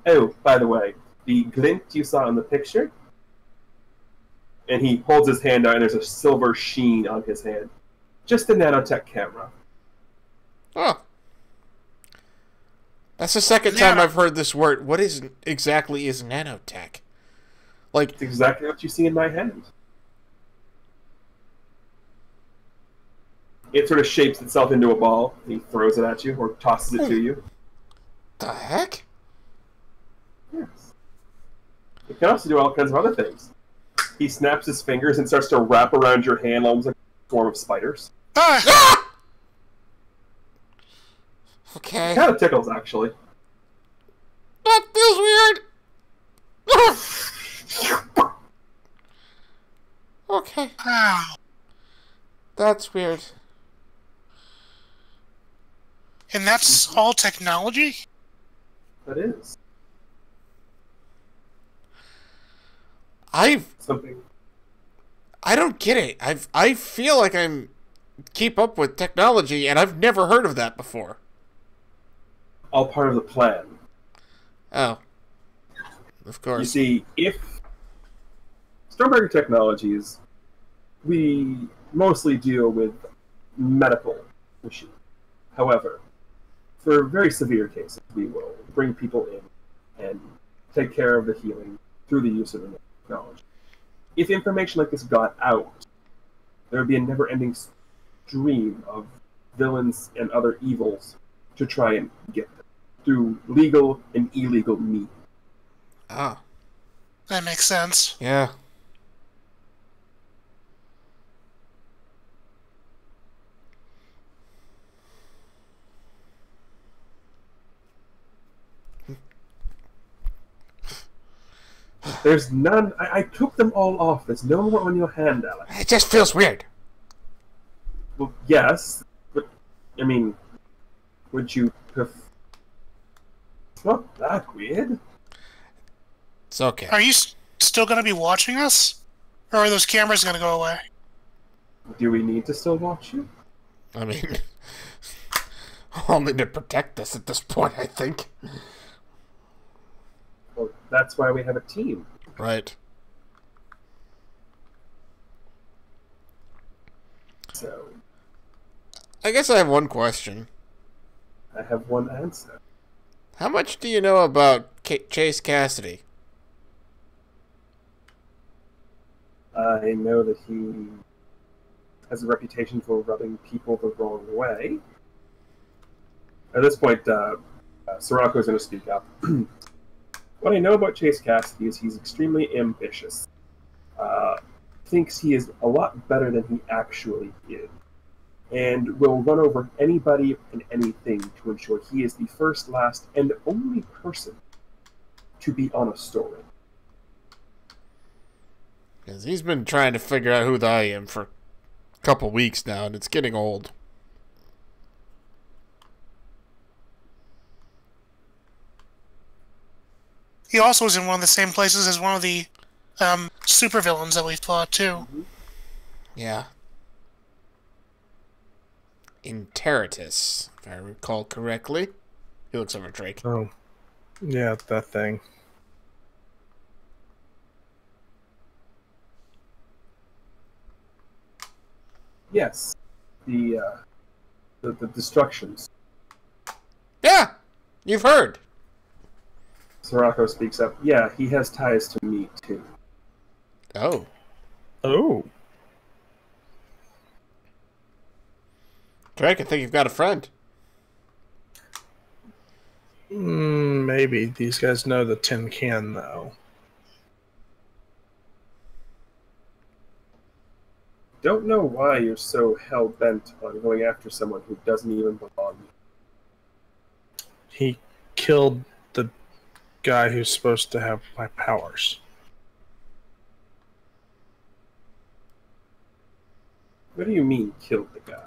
Oh, by the way, the glint you saw in the picture? And he holds his hand out, and there's a silver sheen on his hand. Just a nanotech camera. Oh. That's the second time I've heard this word. What exactly is nanotech? Like, it's exactly what you see in my hand. It sort of shapes itself into a ball. And he throws it at you, or tosses it to you. The heck? Yes. It can also do all kinds of other things. He snaps his fingers and starts to wrap around your hand almost like a swarm of spiders. Ah! Okay. It kind of tickles, actually. That feels weird. Okay. Wow. That's weird. And that's all technology? That is. Something. I don't get it. I feel like I'm keep up with technology, and I've never heard of that before. All part of the plan. Oh. Of course. You see, if Stormberger Technologies, we mostly deal with medical machines. However, for very severe cases, we will bring people in and take care of the healing through the use of the technology. If information like this got out, there would be a never-ending stream of villains and other evils to try and get them through legal and illegal means. Ah. That makes sense. Yeah. There's none. I took them all off. There's no more on your hand, Alex. It just feels weird. Well, yes, but I mean, would you prefer? It's not that weird. It's okay. Are you still going to be watching us? Or are those cameras going to go away? Do we need to still watch you? I mean, only to protect us at this point, I think. Well, that's why we have a team. Right. So, I guess I have one question. I have one answer. How much do you know about Chase Cassidy? I know that he has a reputation for rubbing people the wrong way. At this point, Sirocco is going to speak up. What I know about Chase Cassidy is he's extremely ambitious. Thinks he is a lot better than he actually is, and will run over anybody and anything to ensure he is the first, last, and only person to be on a story. Because he's been trying to figure out who I am for a couple weeks now, and it's getting old. He also was in one of the same places as one of the supervillains that we've fought, too. Yeah. Interitus, if I recall correctly. He looks over at Drake. Oh, yeah, that thing. Yes, the destructions. Yeah! You've heard! Sirocco speaks up. Yeah, he has ties to me, too. Oh. Oh. Drake, I think you've got a friend. Maybe. These guys know the tin can, though. Don't know why you're so hell-bent on going after someone who doesn't even belong here. He killed the guy who's supposed to have my powers. What do you mean, killed the guy?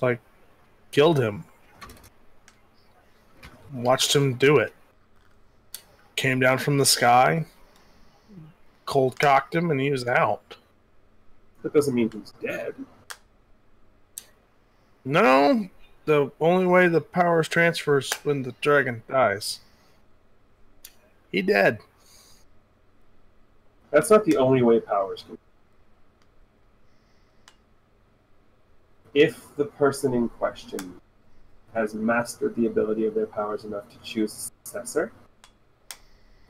Like, killed him. Watched him do it. Came down from the sky, cold cocked him, and he was out. That doesn't mean he's dead. No, the only way the powers transfer is when the dragon dies. He dead. That's not the only way powers can. If the person in question has mastered the ability of their powers enough to choose a successor,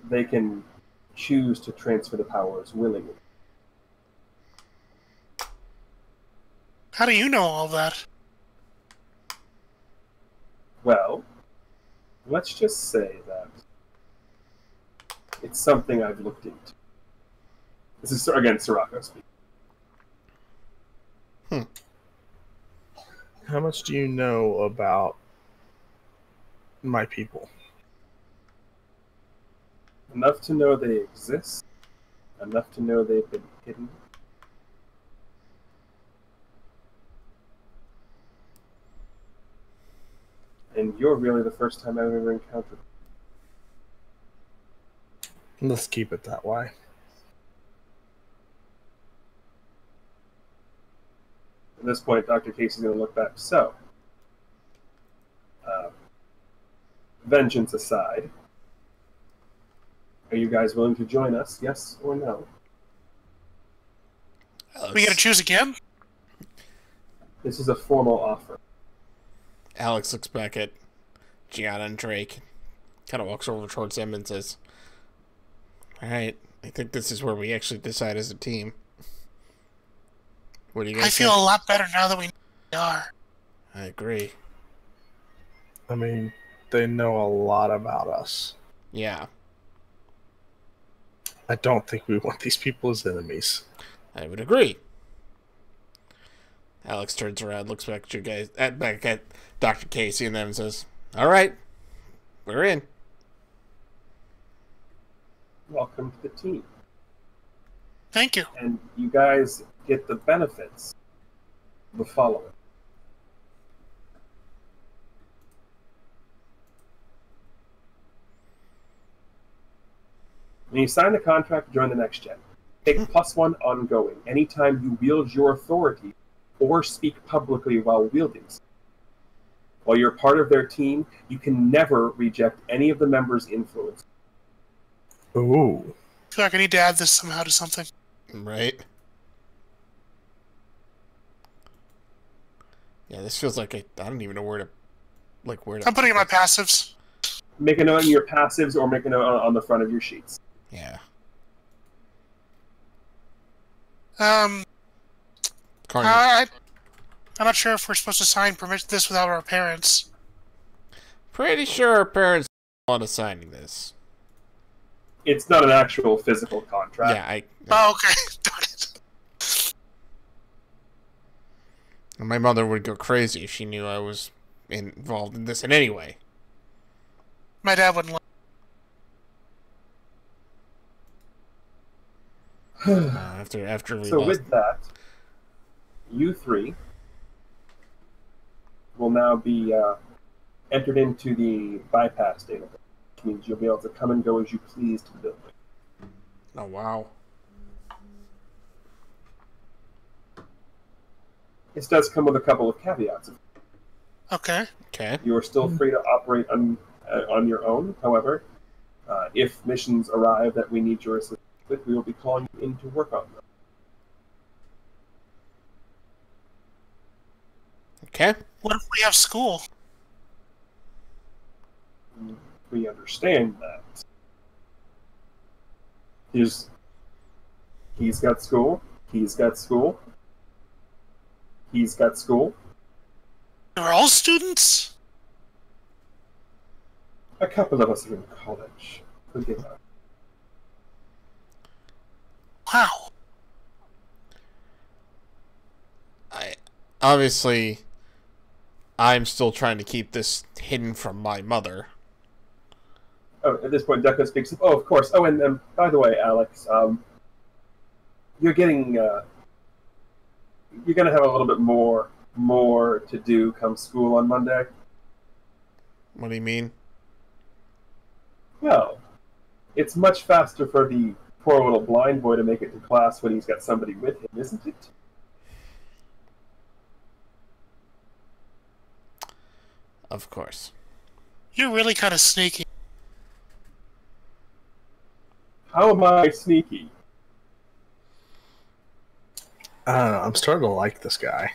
they can choose to transfer the powers willingly. How do you know all that? Well, let's just say that it's something I've looked into. This is, again, Sirocco speaking. How much do you know about my people? Enough to know they exist, enough to know they've been hidden. And you're really the first time I've ever encountered them. Let's keep it that way. At this point, Dr. Casey's going to look back. So, vengeance aside, are you guys willing to join us, yes or no? We gotta choose again? This is a formal offer. Alex looks back at Gianna and Drake, kind of walks over towards them and says, "Alright, I think this is where we actually decide as a team. What do you guys I feel think?" a lot better now that we are. I agree. I mean, they know a lot about us. Yeah, I don't think we want these people as enemies. I would agree. Alex turns around, looks back at you guys, back at Dr. Casey, and then says, "Alright, we're in." Welcome to the team. Thank you. And you guys get the benefits of the following. When you sign the contract to join the NextGen, take +1 ongoing anytime you wield your authority or speak publicly while wielding it. While you're part of their team, you can never reject any of the members' influence. Ooh. I feel like I need to add this somehow to something. Right? Yeah, this feels like I don't even know where to I'm putting in my passives. Make a note in your passives or make a note on the front of your sheets. Yeah. I'm not sure if we're supposed to sign this without our parents. Pretty sure our parents don't want us signing this. It's not an actual physical contract. Yeah, Oh, okay. Darn it. My mother would go crazy if she knew I was involved in this in any way. My dad wouldn't let After we So lost. with that, you three will now be entered into the bypass database, which means you'll be able to come and go as you please to the building. Oh wow. This does come with a couple of caveats. Okay. Okay. You are still free to operate on your own. However, if missions arrive that we need your assistance with, we will be calling you in to work on them. Okay. What if we have school? We understand that. He's got school. He's got school. He's got school. They're all students? A couple of us are in college. Forgive us. Wow. Obviously, I'm still trying to keep this hidden from my mother. Oh, at this point, Deco speaks. Oh, of course. Oh, and by the way, Alex, you're getting, you're gonna have a little bit more to do come school on Monday. What do you mean? Well, it's much faster for the poor little blind boy to make it to class when he's got somebody with him, isn't it? Of course. You're really kind of sneaky. How am I sneaky? I don't know. I'm starting to like this guy.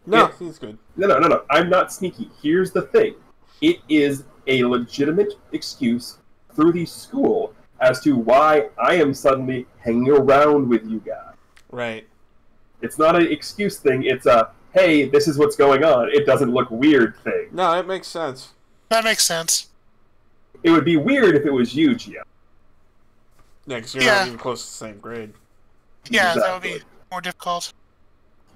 No, Yeah. he's good. No. I'm not sneaky. Here's the thing. It is a legitimate excuse through the school as to why I am suddenly hanging around with you guys. Right. It's not an excuse thing. It's a, hey, this is what's going on. It doesn't look weird thing. No, it makes sense. That makes sense. It would be weird if it was you, Gio. Yeah, because you're Yeah. not even close to the same grade. Yeah, that would Exactly. be more difficult.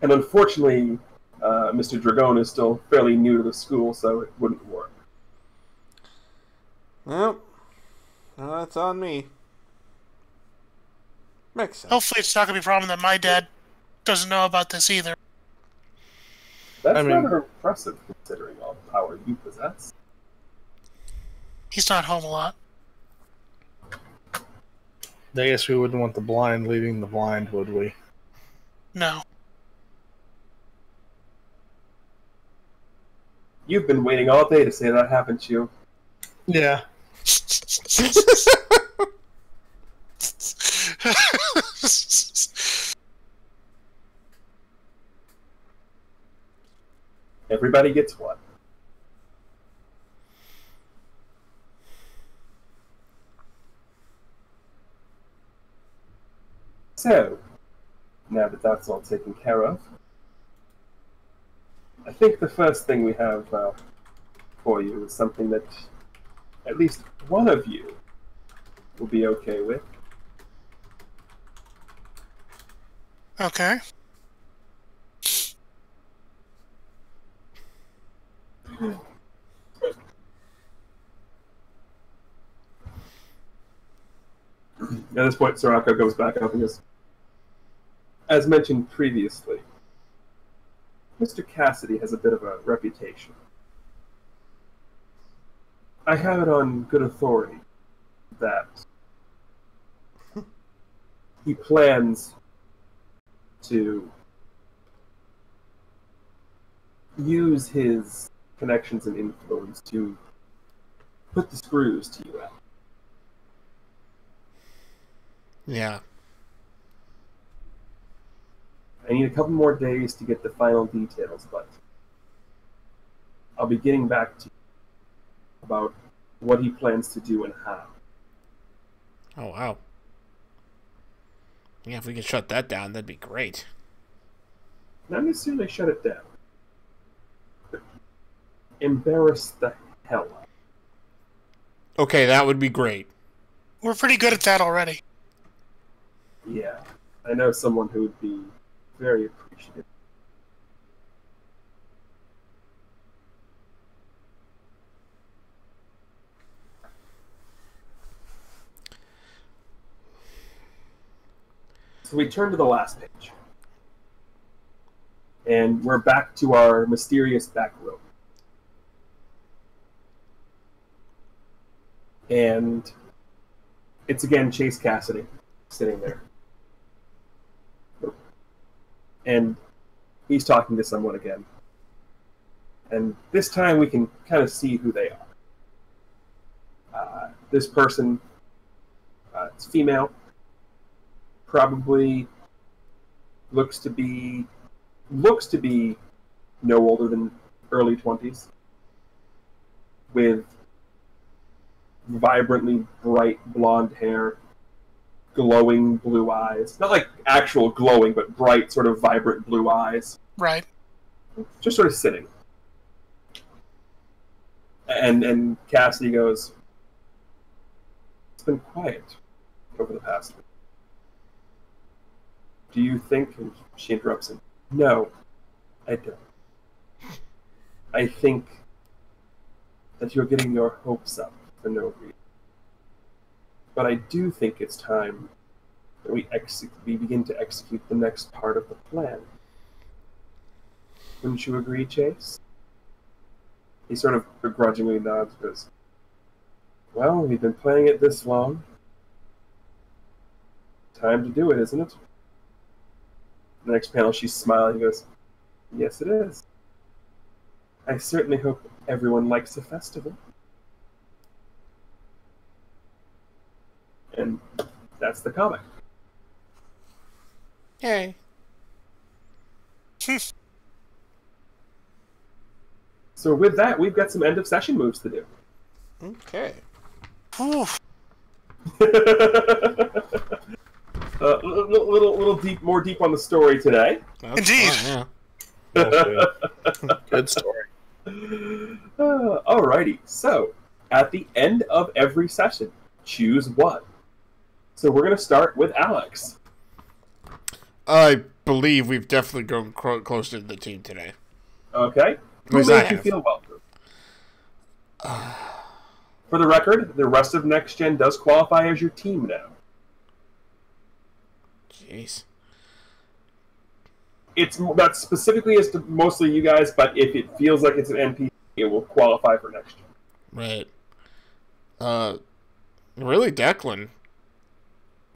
And unfortunately, Mr. Dragon is still fairly new to the school, so it wouldn't work. Well, that's on me. Makes sense. Hopefully it's not going to be a problem that my dad doesn't know about this either. That's I mean- rather impressive considering all the power you possess. He's not home a lot. I guess we wouldn't want the blind leading the blind, would we? No. You've been waiting all day to say that happened to you. Yeah. Everybody gets one. So, now that that's all taken care of, I think the first thing we have for you is something that at least one of you will be okay with. Okay. At this point, Soraka goes back up and goes, as mentioned previously, Mr. Cassidy has a bit of a reputation. I have it on good authority that he plans to use his connections and influence to put the screws to you out. Yeah. I need a couple more days to get the final details, but I'll be getting back to you about what he plans to do and how. Oh, wow. Yeah, if we could shut that down, that'd be great. Not necessarily shut it down. But embarrass the hell out of it. Okay, that would be great. We're pretty good at that already. Yeah, I know someone who would be very appreciative. So we turn to the last page. And we're back to our mysterious back room. And it's again Chase Cassidy sitting there. And he's talking to someone again. And this time we can kind of see who they are. This person, it's female, probably looks to be no older than early 20s, with vibrantly bright blonde hair, glowing blue eyes. Not like actual glowing, but bright, sort of vibrant blue eyes. Right. Just sort of sitting. And Cassidy goes, "It's been quiet over the past week. Do you think..." And she interrupts him. "No, I don't. I think that you're getting your hopes up for no reason. But I do think it's time that we begin to execute the next part of the plan. Wouldn't you agree, Chase?" He sort of begrudgingly nods and goes, "Well, we've been playing it this long. Time to do it, isn't it?" The next panel, she's smiling and goes, "Yes, it is. I certainly hope everyone likes the festival." And that's the comic. Yay. So with that, we've got some end of session moves to do. Okay. Oof. Little deep, more deep on the story today. That's Indeed. fine, yeah. Good story. Alrighty. So at the end of every session, choose one. So we're going to start with Alex. I believe we've definitely grown closer to the team today. Okay. Who least I made you have. feel welcome? For the record, the rest of NextGen does qualify as your team now. Jeez. That's specifically as to mostly you guys, but if it feels like it's an NPC, it will qualify for NextGen. Right. Really, Declan.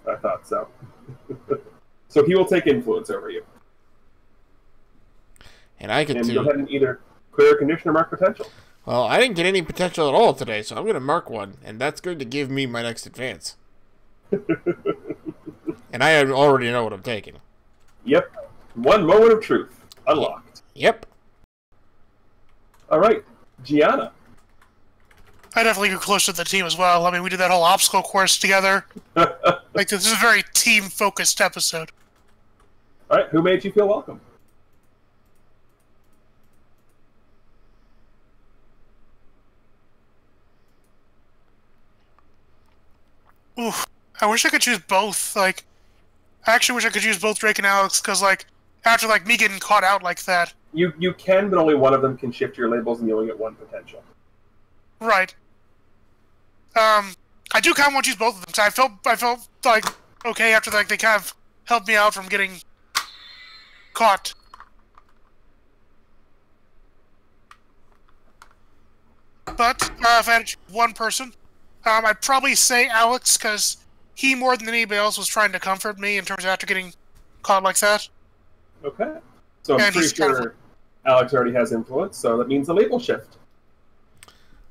I thought so. So he will take influence over you. And I get And to... go ahead and either clear a condition or mark potential. Well, I didn't get any potential at all today, so I'm going to mark one, and that's going to give me my next advance. And I already know what I'm taking. Yep. One moment of truth. Unlocked. Yep. All right. Gianna. I definitely grew closer to the team as well. I mean, we did that whole obstacle course together. Like, this is a very team-focused episode. All right. Who made you feel welcome? Oof. I wish I could choose both. Like, I actually wish I could choose both Drake and Alex, because, like, after, like, me getting caught out like that. You can, but only one of them can shift your labels, and you only get one potential. Right. I do kind of want to choose both of them, because I felt, like, okay after, like, they kind of helped me out from getting caught. But, if I had to choose one person, I'd probably say Alex, because he, more than anybody else, was trying to comfort me in terms of after getting caught like that. Okay. So I'm And pretty he's kind of sure Alex already has influence, so that means a label shift.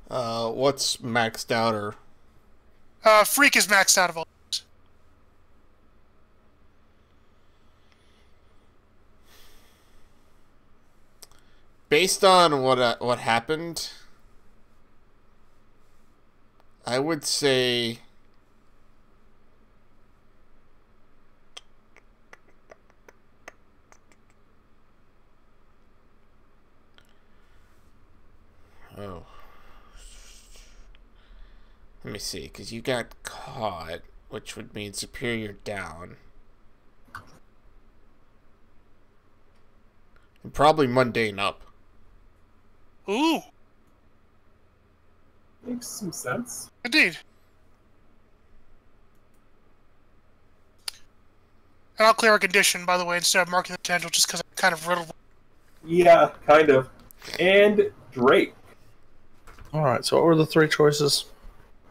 What's maxed out, or... Freak is maxed out of all. Based on what happened, I would say oh. Let me see, because you got caught, which would mean superior down. And probably mundane up. Ooh, Makes some sense. indeed. And I'll clear a condition, by the way, instead of marking the potential, just because I'm kind of riddled. Yeah, kind of. And Drake. All right. So what were the 3 choices?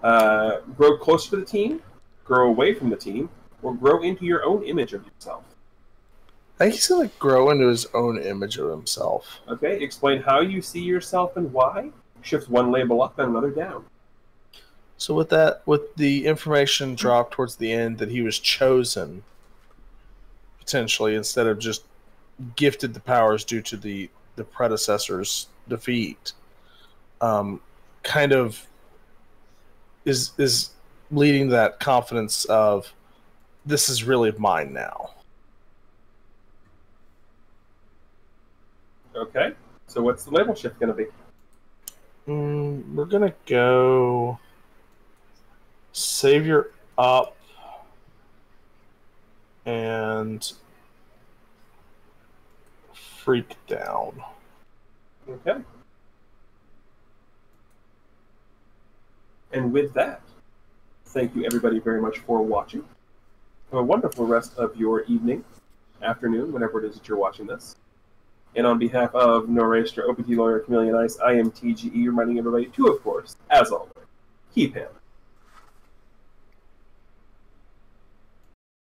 Grow closer to the team, grow away from the team, or grow into your own image of yourself. I think he's gonna grow into his own image of himself. Okay, explain how you see yourself and why. Shift one label up and another down. So with the information dropped towards the end that he was chosen, potentially, instead of just gifted the powers due to the predecessor's defeat, kind of is leading to that confidence of, this is really mine now. Okay, so what's the label shift going to be? We're gonna go Savior up and Freak down. Okay. And with that, thank you everybody very much for watching. Have a wonderful rest of your evening, afternoon, whenever it is that you're watching this. And on behalf of Norastra, OPT Lawyer, Chameleon Ice, I am TGE, reminding everybody to, of course, as always, keep him